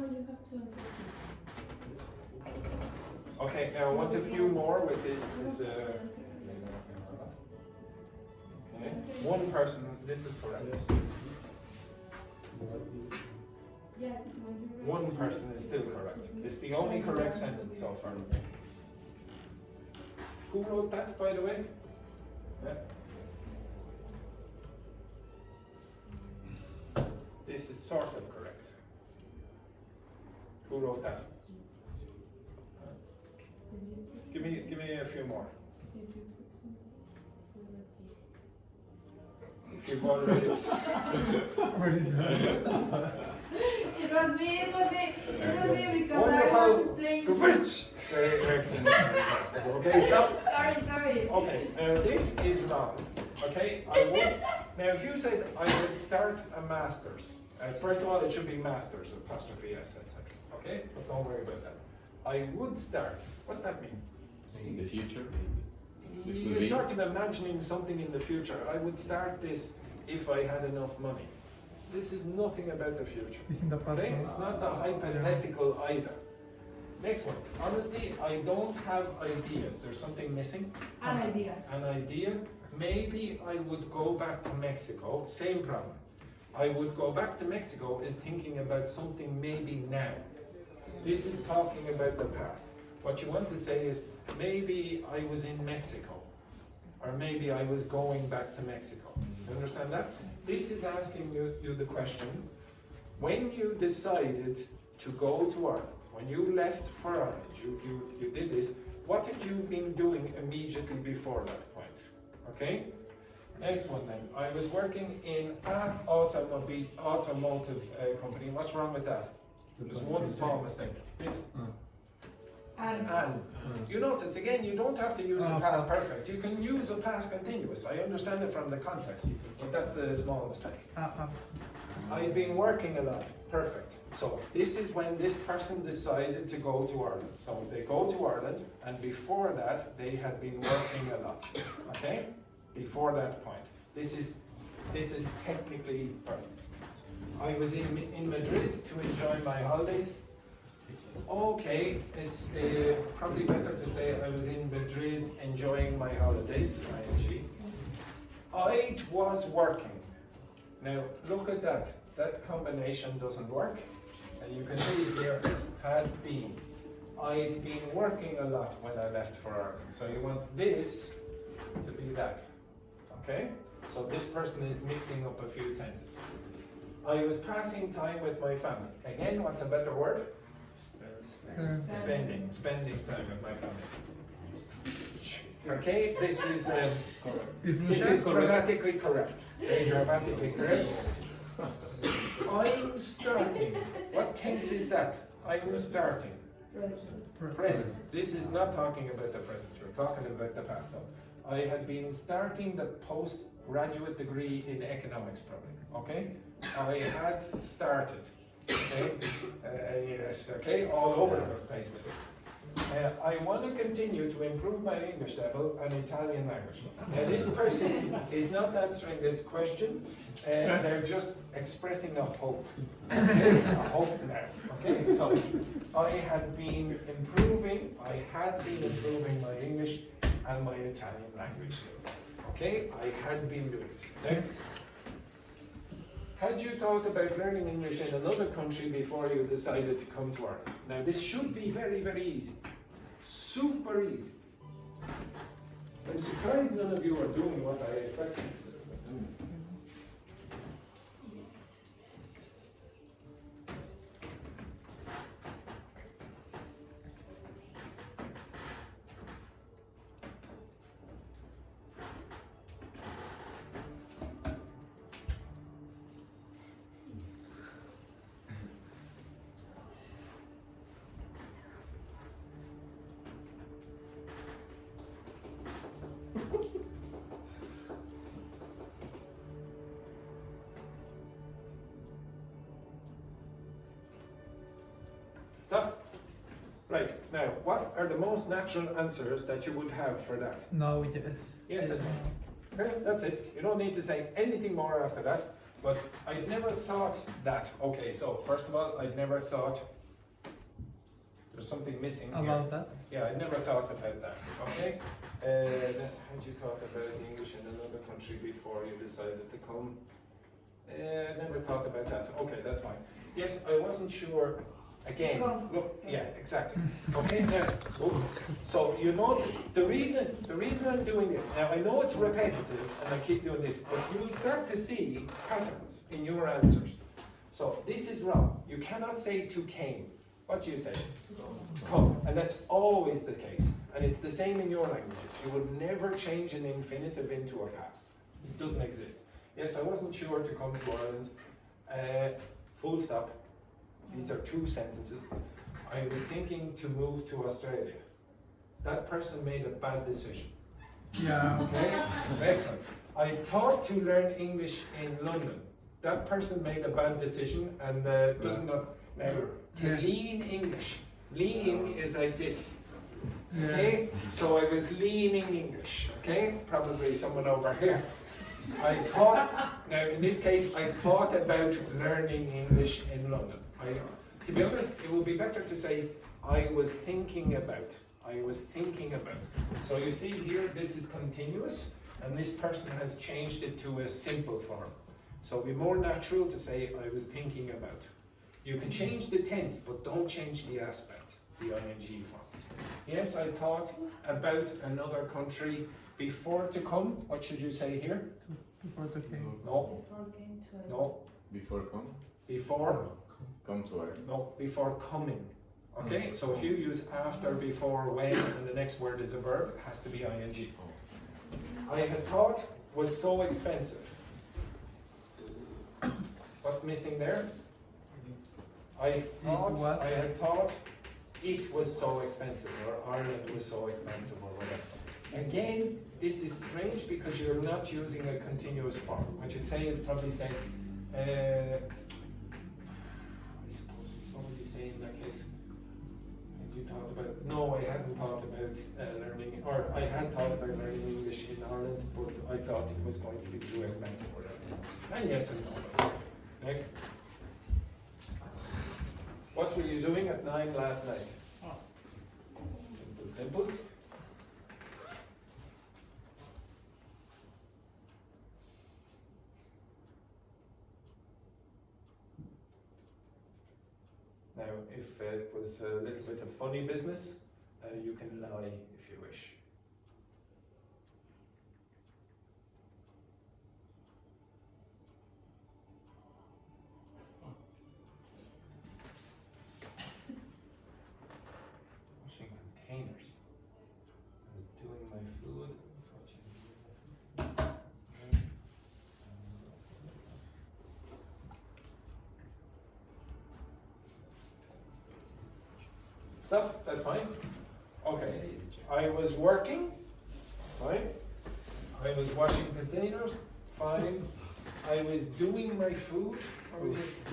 you have to answer. Okay, now I want a few more with this. Okay, one person, this is correct. Yeah, One person is still correct. It's the only correct sentence so far. Who wrote that, by the way? Yeah. This is sort of correct. Who wrote that? Give me a few more. If you've already. It was me because Wonderful. I was explaining. Gewitsch. Very excellent. Okay, stop. Sorry. Okay, now this is wrong. Okay, I would. Now, if you said I would start a master's, first of all, it should be master's apostrophe s, etc. Okay, but don't worry about that. I would start. What's that mean? In the future, You're sort of imagining something in the future. I would start this if I had enough money. This is nothing about the future. It's in the past. Okay? It's not the hypothetical either. Next one. Honestly, I don't have idea. There's something missing. An idea. An idea. Maybe I would go back to Mexico. Same problem. I would go back to Mexico is thinking about something maybe now. This is talking about the past. What you want to say is, maybe I was in Mexico. Or maybe I was going back to Mexico. You understand that? This is asking you the question, when you decided to go to Ireland, when you left for Ireland, you did this, what had you been doing immediately before that point? Okay? Next one then. I was working in an automotive company. What's wrong with that? There's one small mistake. Please. And you notice again, you don't have to use the past perfect. You can use a past continuous. I understand it from the context, but that's the small mistake. I've been working a lot. Perfect. So this is when this person decided to go to Ireland. So they go to Ireland, and before that, they had been working a lot. Okay? Before that point. This is technically perfect. I was in Madrid to enjoy my holidays. Okay, it's probably better to say I was in Madrid enjoying my holidays, ing. I was working. Now, look at that. That combination doesn't work. And you can see here, had been. I'd been working a lot when I left for Ireland. So you want this to be that. Okay? So this person is mixing up a few tenses. I was passing time with my family. Again, what's a better word? Spending time with my family. Okay, this is grammatically correct. Okay, grammatically correct. I'm starting. What tense is that? I'm starting. Present. This is not talking about the present. You're talking about the past. So I had been starting the postgraduate degree in economics, probably. Okay, I had started. Okay, yes, okay, all over the place with this. I want to continue to improve my English level and Italian language. Now, this person is not answering this question, they're just expressing a hope. Okay? A hope now. Okay, so I had been improving my English and my Italian language skills. Okay, I had been doing this. Next. Had you thought about learning English in another country before you decided to come to Ireland? Now this should be very, very easy. Super easy. I'm surprised none of you are doing what I expected. Stop. Right, now, what are the most natural answers that you would have for that? No, yes. Yes and no. Okay, that's it. You don't need to say anything more after that. But I'd never thought that. Okay, so first of all, I'd never thought there's something missing here. About that? Yeah, I never thought about that. Okay, had you thought about English in another country before you decided to come? Never thought about that. Okay, that's fine. Yes, I wasn't sure. Again, look, yeah, exactly. Okay, now, so you notice the reason I'm doing this. Now I know it's repetitive, and I keep doing this, but you'll start to see patterns in your answers. So this is wrong. You cannot say to came. What do you say? To come, and that's always the case. And it's the same in your languages. You would never change an infinitive into a past. It doesn't exist. Yes, I wasn't sure to come to Ireland. Full stop. These are two sentences. I was thinking to move to Australia. That person made a bad decision. Yeah. Okay? Excellent. I thought to learn English in London. That person made a bad decision and doesn't know. Now, to lean English. Lean is like this. Okay? So I was leaning English. Okay? Probably someone over here. I thought, now in this case, I thought about learning English in London. To be honest, it would be better to say, I was thinking about. I was thinking about. So you see here, this is continuous, and this person has changed it to a simple form. So it would be more natural to say, I was thinking about. You can change the tense, but don't change the aspect, the ing form. Yes, I thought about another country before to come. What should you say here? Before to came. No. No. Before come? Before. Come to Ireland. No, before coming. Okay, so if you use after, before, when, and the next word is a verb, it has to be ing. I had thought was so expensive. What's missing there? I had thought it was so expensive, or Ireland was so expensive, or whatever. Again, this is strange because you're not using a continuous form. What you'd say is probably saying, what would you say in that case? Had you thought about? No, I hadn't thought about learning, or I had thought about learning English in Ireland, but I thought it was going to be too expensive. Or and yes and no. Next. What were you doing at 9 last night? Simple. Now, if it was a little bit of funny business, you can lie if you wish. Washing containers. I was doing my food. I was watching my food. Stop, that's fine. Okay, I was working, fine. I was washing containers, fine. I was doing my food.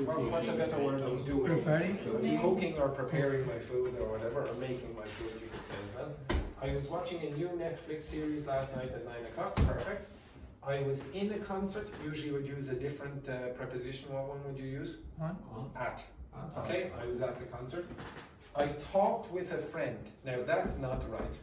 What's a better word than doing? Preparing. I was cooking or preparing my food or whatever, or making my food, you could say as well. I was watching a new Netflix series last night at 9 o'clock, perfect. I was in a concert, usually would use a different preposition. What one would you use? At. Okay, I was at the concert. I talked with a friend. Now that's not right.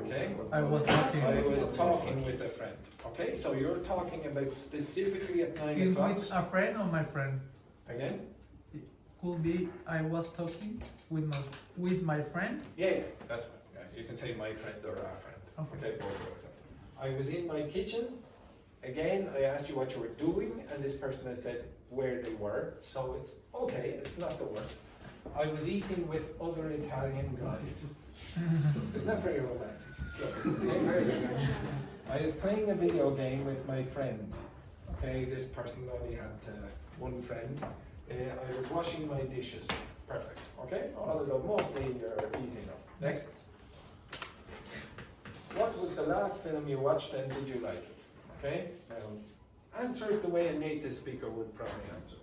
Okay? I was talking. I was talking with a friend. Okay, so you're talking about specifically at 9 Is o'clock. with a friend or my friend? Again? It could be I was talking with my friend. Yeah, that's fine. Yeah, you can say my friend or a friend. Okay. Both works out. I was in my kitchen. Again, I asked you what you were doing, and this person has said where they were. So it's okay, it's not the worst. I was eating with other Italian guys. It's not very romantic. Okay, very nice. I was playing a video game with my friend. Okay, this person only had one friend. I was washing my dishes. Perfect. Okay, all of them mostly easy enough. Next. What was the last film you watched and did you like it? Okay, now answer it the way a native speaker would probably answer it.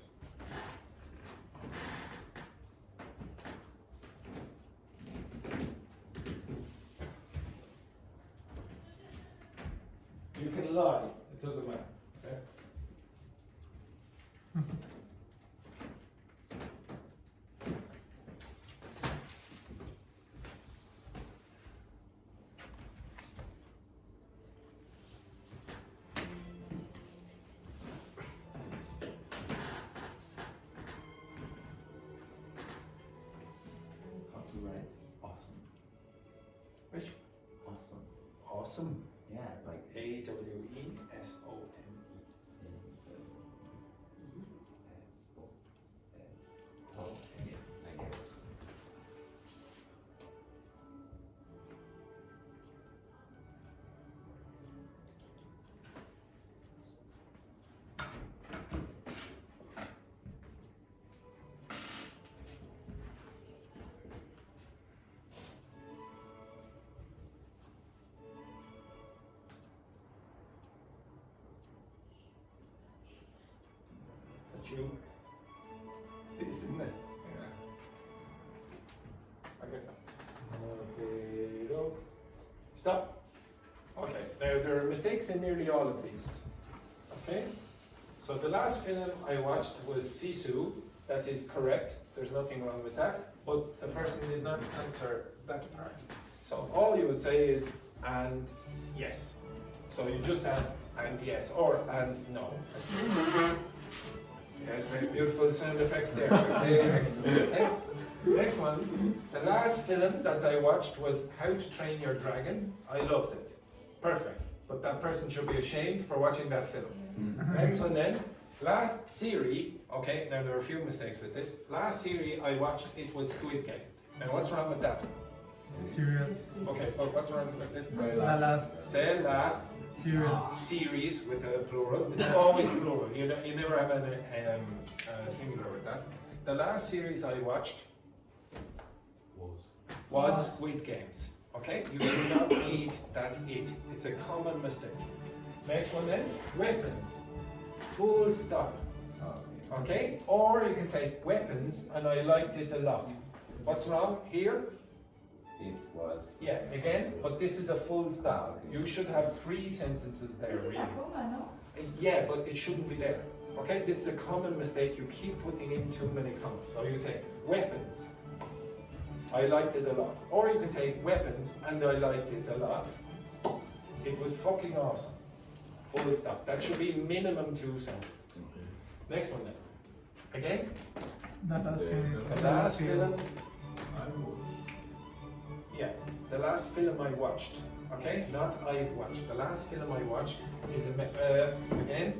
You can lie, it doesn't matter. Okay? How to write awesome? Which? Awesome. Awesome. Yeah, like AWESOME. I guess. That's you. Isn't it? Yeah. Okay. Okay, look. Stop. Okay, now there are mistakes in nearly all of these. Okay? So the last film I watched was Sisu. That is correct. There's nothing wrong with that. But the person did not answer that part. So all you would say is, and yes. So you just add, and yes, or and no. Yes, very beautiful sound effects there. Okay, excellent. Okay. Next one. The last film that I watched was How to Train Your Dragon. I loved it. Perfect. But that person should be ashamed for watching that film. Next one then. Last series. Okay, now there are a few mistakes with this. Last series I watched, it was Squid Game. Now what's wrong with that? Serious. Okay, but what's wrong with this? The last. The last Serious. series with a plural. It's always plural. You never have a singular with that. The last series I watched was Squid Games. Okay, you do not need that it. It's a common mistake. Next one then, weapons. Full stop. Okay, or you can say weapons, and I liked it a lot. What's wrong here? It was. Yeah, again, but this is a full stop. You should have 3 sentences there, really. Yeah, but it shouldn't be there. Okay, this is a common mistake. You keep putting in too many commas. So you can say weapons. I liked it a lot. Or you can say weapons and I liked it a lot. It was fucking awesome. Full stop. That should be minimum 2 sentences. Next one then. Again, The the last film. Yeah, the last film I watched. Okay, not I've watched. The last film I watched is again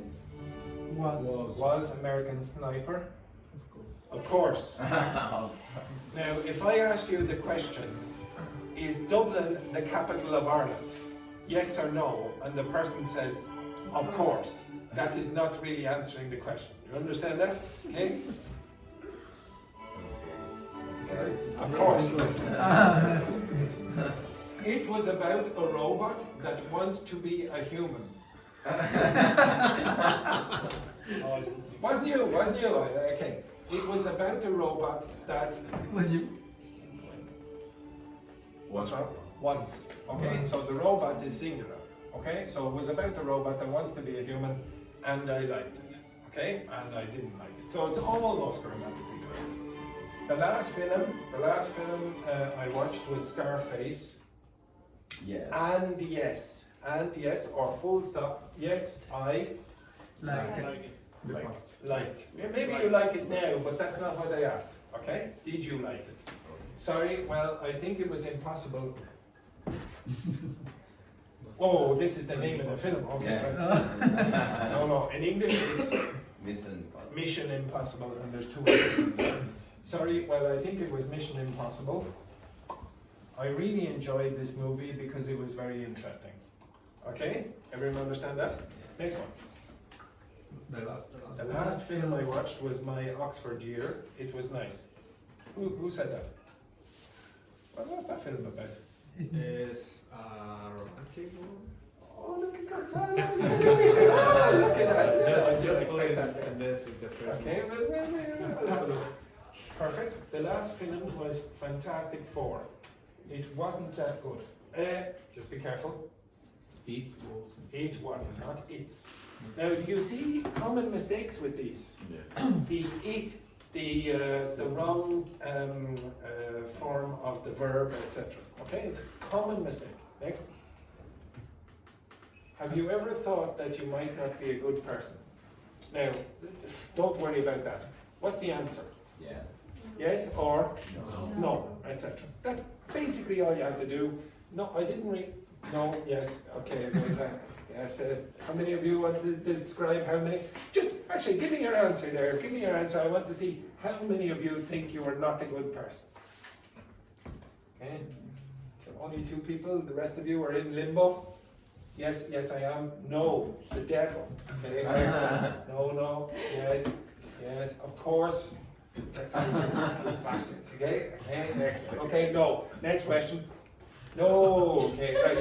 was American Sniper. Of course. Now, if I ask you the question, is Dublin the capital of Ireland? Yes or no? And the person says, of course. That is not really answering the question. You understand that? Okay? Of course. It was about a robot that wants to be a human. Wasn't you? Okay. It was about a robot that. Was you? What's wrong? Once. Okay, so the robot is singular. Okay, so it was about a robot that wants to be a human, and I liked it. Okay, and I didn't like it. So it's almost grammatically correct. The last film I watched was Scarface. Yes. And yes, or full stop. Yes, I Like liked. Maybe you like it now, but that's not what I asked. Okay? Did you like it? Sorry, well, I think it was impossible. Oh, this is the name of the film. Okay. Yeah. No. In English, it's Mission Impossible, and there's 2 words. Sorry, well, I think it was Mission Impossible. I really enjoyed this movie because it was very interesting. Okay? Everyone understand that? Next one. The last film I watched was my Oxford year. It was nice. Who said that? What was that film about? Is romantic one? Oh, look at that! Oh, look at that! I didn't expect that. Okay, we'll have a look. Perfect. The last film was Fantastic Four. It wasn't that good. Just be careful. It It wasn't, not it's. Now, do you see common mistakes with these? Yeah. The eat, the wrong form of the verb, etc. Okay, it's a common mistake. Next. Have you ever thought that you might not be a good person? Now, don't worry about that. What's the answer? Yes. Yes or No. no, etc. That's basically all you have to do. No, I didn't read. No, yes, okay. Yes. How many of you want to describe how many? Just actually give me your answer there. Give me your answer. I want to see how many of you think you are not a good person. Okay. So only 2 people. The rest of you are in limbo. Yes, yes, I am. No, the devil. Okay. No, yes, yes, of course. Bastards, okay? Next. Okay, no. Next question. No, okay, right.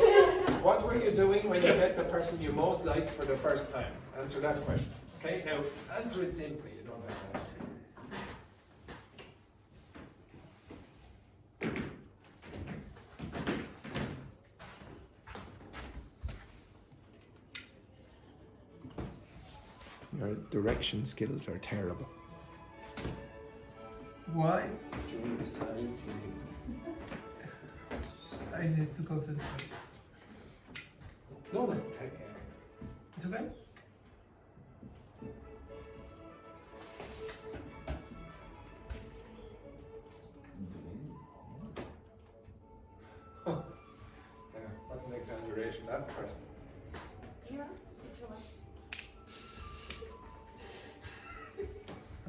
What were you doing when you met the person you most liked for the first time? Answer that question. Okay, now answer it simply. You don't have to answer it. Your direction skills are terrible. Why? During the silence meeting. I need to concentrate. No. It's okay? Yeah, what an exaggeration that person. Yeah.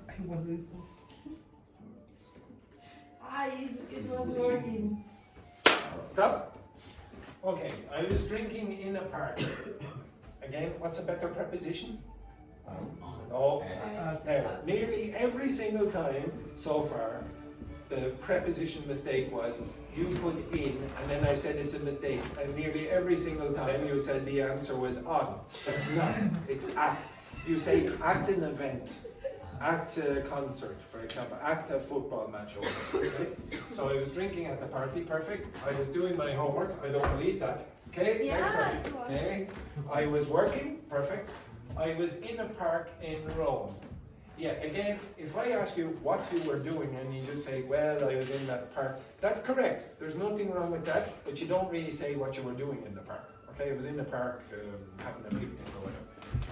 I wasn't. It was working. Stop. Okay, I was drinking in a park. Again, what's a better preposition? No. Now, nearly every single time so far, the preposition mistake was you put in, and then I said it's a mistake. And nearly every single time you said the answer was on. That's not. It's at. You say at an event. At a concert, for example, at a football match or whatever, okay? So I was drinking at the party, perfect. I was doing my homework, I don't believe that. Okay, Yeah, next one. it was. Okay, I was working, perfect. I was in a park in Rome. Yeah, again, if I ask you what you were doing and you just say, well, I was in that park, that's correct. There's nothing wrong with that, but you don't really say what you were doing in the park. Okay, I was in the park having a picnic or whatever.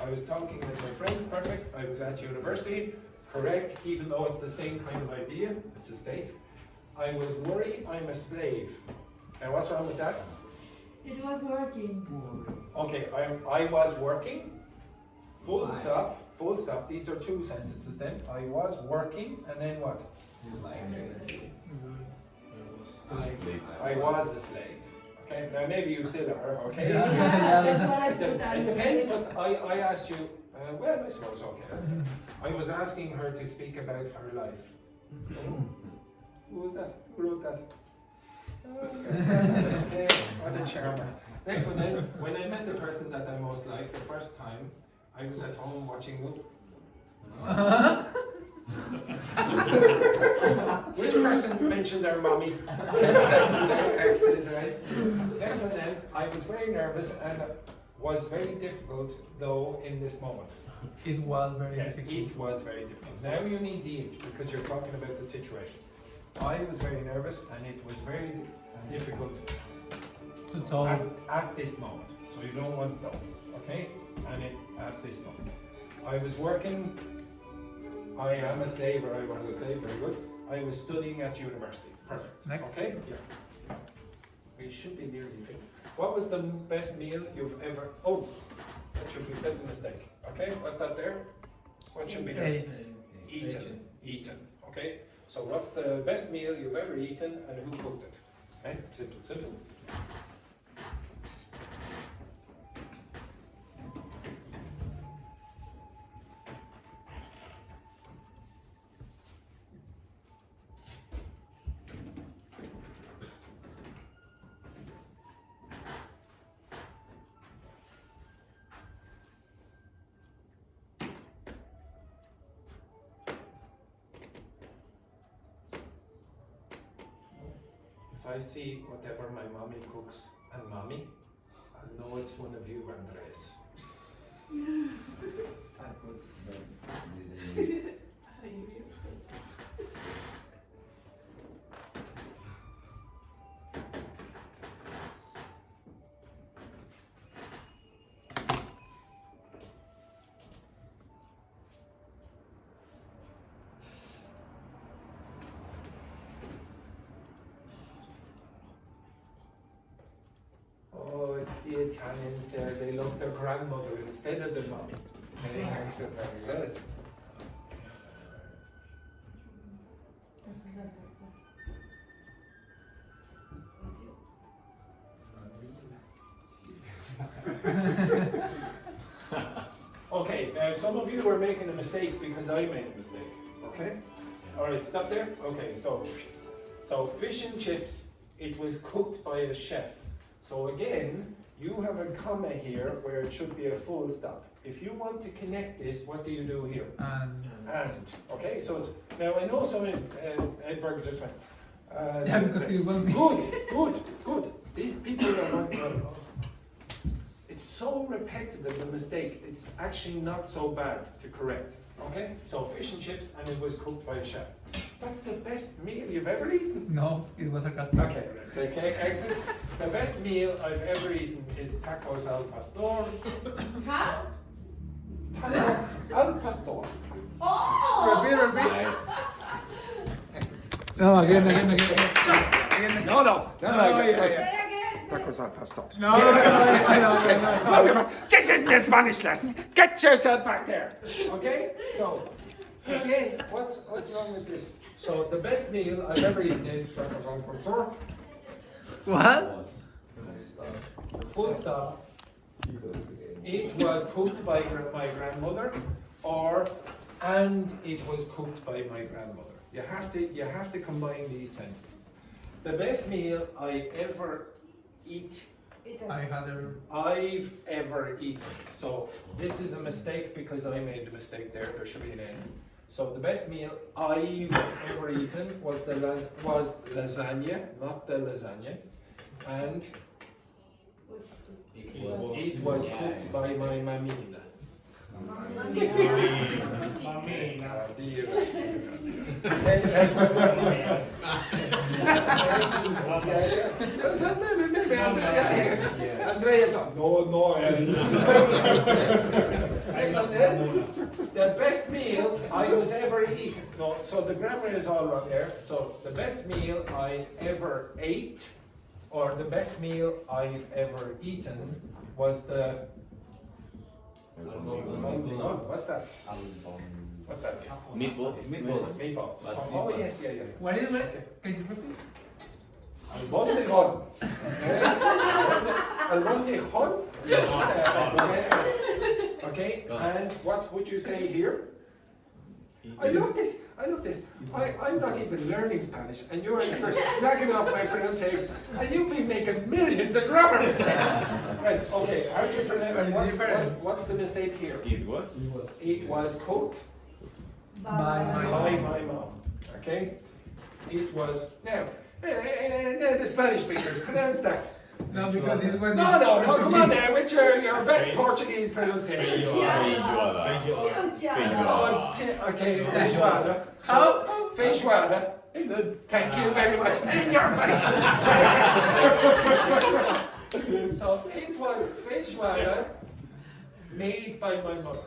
I was talking with my friend, perfect. I was at university, correct, even though it's the same kind of idea, it's a state. I was worried, I'm a slave. And what's wrong with that? It was working. Okay, I was working, full stop. These are 2 sentences then. I was working, and then what? I was a slave. Okay, now maybe you still are, okay? That's what I It put depends, but I asked you, well, I suppose, okay. I was asking her to speak about her life. Who was that? Who wrote that? Okay, what a charmer. Next one then, when I met the person that I most liked the first time, I was at home watching Which person mentioned their mommy? Excellent, right? Next one then, I was very nervous and was very difficult though in this moment. It was very Yeah, difficult. it was very difficult. Now you need the it because you're talking about the situation. I was very nervous and it was very difficult To talk. at this moment. So you don't want though, okay? And at this moment. I was working, I am a slave or I was a slave, very good. I was studying at university. Perfect. Next. Okay? Yeah. We should be nearly finished. What was the best meal you've ever... Oh, that's a mistake. Okay, what's that there? What should be there? Ate. Eaten. Eaten. Okay? So what's the best meal you've ever eaten and who cooked it? Okay? Simple, simple. If I see whatever my mommy cooks and mommy, I know it's one of you, Andres. Italians there, they love their grandmother instead of the mommy. Okay, thanks, so very good. Okay, now some of you are making a mistake because I made a mistake. Okay? Alright, stop there. Okay, so fish and chips, it was cooked by a chef. So again, you have a comma here where it should be a full stop. If you want to connect this, what do you do here? And. Okay, so it's, now I know some Edinburgh just went. Yeah, because you will be. Good. These people are not. It's so repetitive, the mistake. It's actually not so bad to correct. Okay, so fish and chips, and it was cooked by a chef. That's the best meal you've ever eaten. No, it was sarcastic. Okay, excellent. The best meal I've ever eaten is tacos al pastor. How? Tacos al pastor. Oh! Repeat. No, again. No. Say again. Tacos al pastor. No. This isn't a Spanish lesson. Get yourself back there. Okay? So, again, what's wrong with this? So, the best meal I've ever eaten is tacos al pastor. What? Full stop. It was cooked by my grandmother, and it was cooked by my grandmother. You have to combine these sentences. The best meal I've ever eaten. So this is a mistake because I made the mistake there. There should be an N. So the best meal I've ever eaten was lasagna, not the lasagna, and it was cooked by my mamina. Andreas, no. The best meal I was ever eaten. No, so the grammar is all wrong there. So the best meal I ever ate, or the best meal I've ever eaten, was the. What's that? What's that? Meatballs. Oh yes, yeah. What is it? Can you repeat? Albondigon. Okay, and what would you say here? I love this. I'm not even learning Spanish, and you're snagging off my pronunciation, and you've been making millions of grammar mistakes. Right, okay, how do you pronounce what's the mistake here? It was cooked By by my mom. Okay? It was. Now, the Spanish speakers, pronounce that. No, because this one. No, come on now, with your best Portuguese pronunciation. Okay, feijoada. How? Feijoada. Good. Thank you very much. In your face. So it was feijoada made by my mother.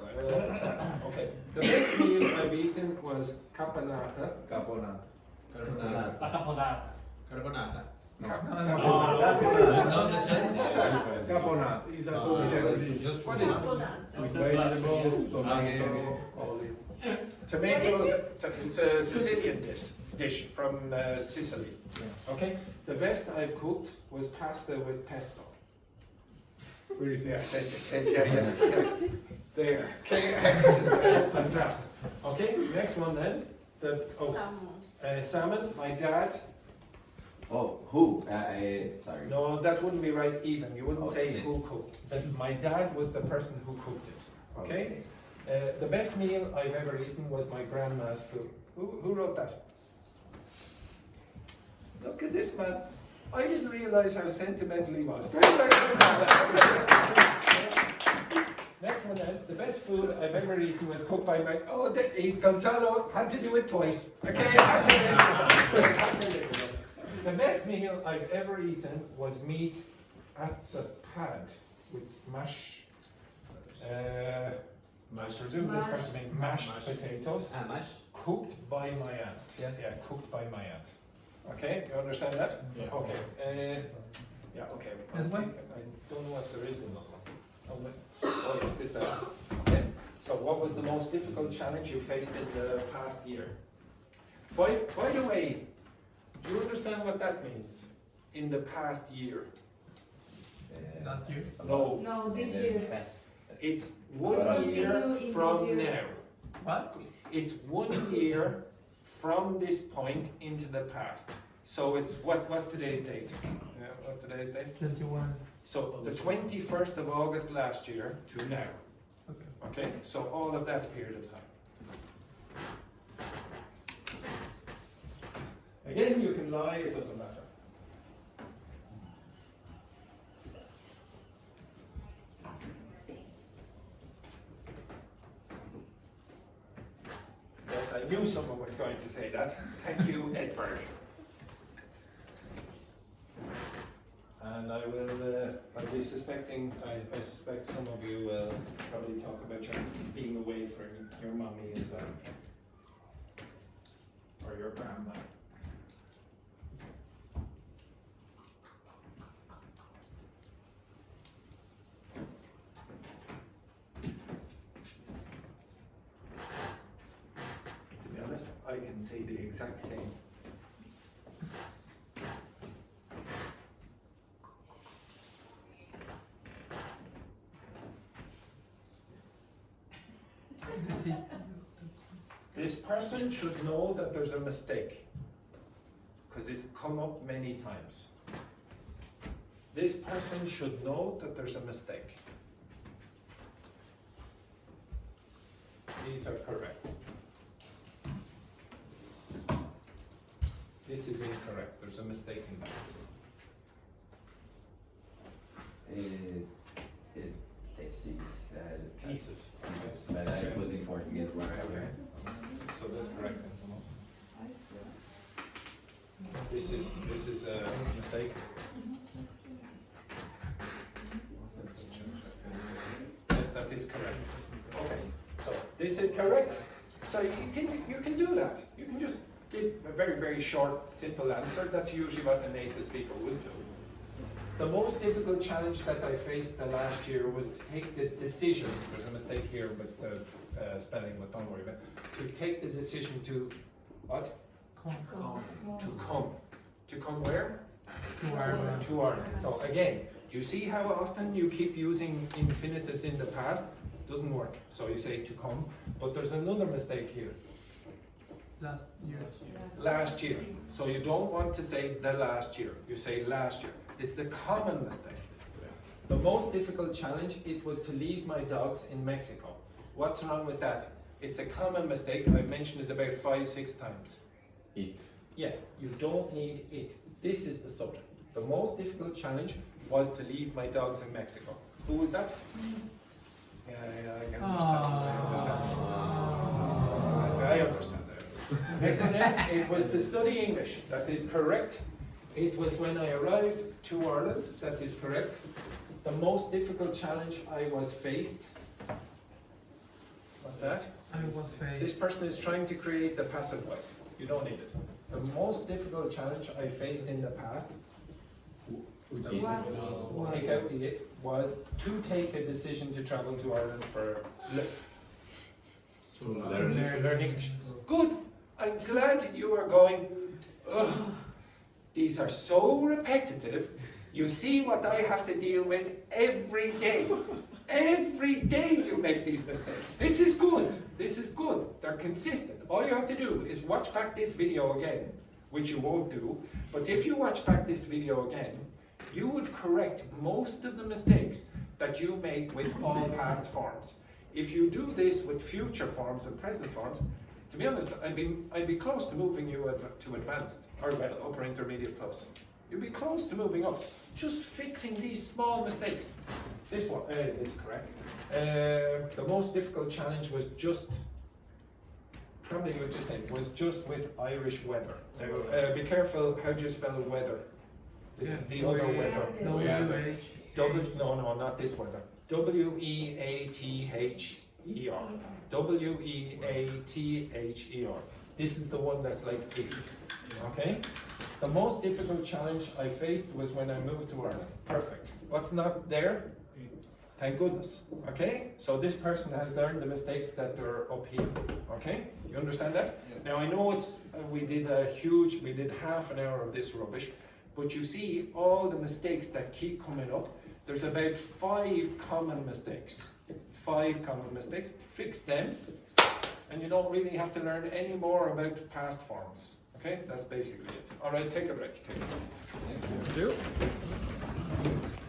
Okay. The best meal I've eaten was caponata. What is tomatoes? It's a Sicilian dish from Sicily. Okay. The best I've cooked was pasta with pesto. Where is the accent? Yeah. There. Okay. Excellent. Fantastic. Okay. Next one then. Salmon. My dad. Oh, who? Sorry. No, that wouldn't be right even. You wouldn't say shit. who cooked. But my dad was the person who cooked it. Okay? The best meal I've ever eaten was my grandma's food. Who wrote that? Look at this man. I didn't realize how sentimental he was. Next one then. The best food I've ever eaten was cooked by my... Gonzalo had to do it twice. Okay? That's it. The best meal I've ever eaten was meat at the pad with mashed. I presume this person means mashed potatoes. Mash? Cooked by my aunt. Yeah, cooked by my aunt. Okay, you understand that? Yeah. Okay. Yeah, okay. There's I'll one? take it. I don't know if there is another one. Oh, wait. Oh, yes, this is. Okay. So, what was the most difficult challenge you faced in the past year? By the way, do you understand what that means? In the past year. Last year. No, No, this year. it's 1 Continue year in this from year. now. What? It's 1 year from this point into the past. So it's what's today's date? Yeah, what's today's date? 21. So the 21st of August last year to now. Okay. Okay, so all of that period of time. Again, you can lie, it doesn't matter. Yes, I knew someone was going to say that. Thank you, Edberg. And I will, I'll be suspecting, I suspect some of you will probably talk about your being away from your mommy as well. Or your grandma. To be honest, I can say the exact same. This person should know that there's a mistake, because it's come up many times. This person should know that there's a mistake. These are correct. This is incorrect, there's a mistake in that. Is thesis. Thesis. Thesis, but I put in Portuguese whatever. So that's correct. This is a mistake. Yes, that is correct. Okay, so this is correct. So you can do that. You can just give a very short, simple answer. That's usually what the native speaker would do. The most difficult challenge that I faced the last year was to take the decision. There's a mistake here with the spelling, but don't worry about it. To take the decision to what? Come. To come where? To Ireland. To Ireland. So again, do you see how often you keep using infinitives in the past? Doesn't work. So you say to come, but there's another mistake here. Last year. Last year. So you don't want to say the last year. You say last year. This is a common mistake. The most difficult challenge, it was to leave my dogs in Mexico. What's wrong with that? It's a common mistake. I've mentioned it about 5-6 times. It. Yeah, you don't need it. This is the subject. The most difficult challenge was to leave my dogs in Mexico. Who was that? Yeah, I can understand. I understand. Next one then, it was to study English. That is correct. It was when I arrived to Ireland. That is correct. The most difficult challenge I was faced. What's that? I was This faced. person is trying to create the passive voice. You don't need it. The most difficult challenge I faced in the past, take out the it, was to take a decision to travel to Ireland for To learn English. Good. I'm glad you are going. Ugh, these are so repetitive. You see what I have to deal with every day. Every day you make these mistakes. This is good. This is good. They're consistent. All you have to do is watch back this video again, which you won't do. But if you watch back this video again, you would correct most of the mistakes that you make with all past forms. If you do this with future forms and present forms, to be honest, I'd be close to moving you to advanced, or well, upper intermediate plus. You'd be close to moving up. Just fixing these small mistakes. This one is correct. The most difficult challenge was just, probably what you said, was just with Irish weather. Now, be careful, how do you spell weather? This is the other weather. WH. No, not this weather. W-E-A-T-H-E-R. W-E-A-T-H-E-R. This is the one that's like if. Okay? The most difficult challenge I faced was when I moved to Ireland. Perfect. What's not there? Thank goodness. Okay? So this person has learned the mistakes that are up here. Okay? You understand that? Yeah. Now I know we did half an hour of this rubbish, but you see all the mistakes that keep coming up. There's about 5 common mistakes. 5 common mistakes. Fix them, and you don't really have to learn any more about past forms. Okay? That's basically it. All right, take a break. Take a break. Thank you.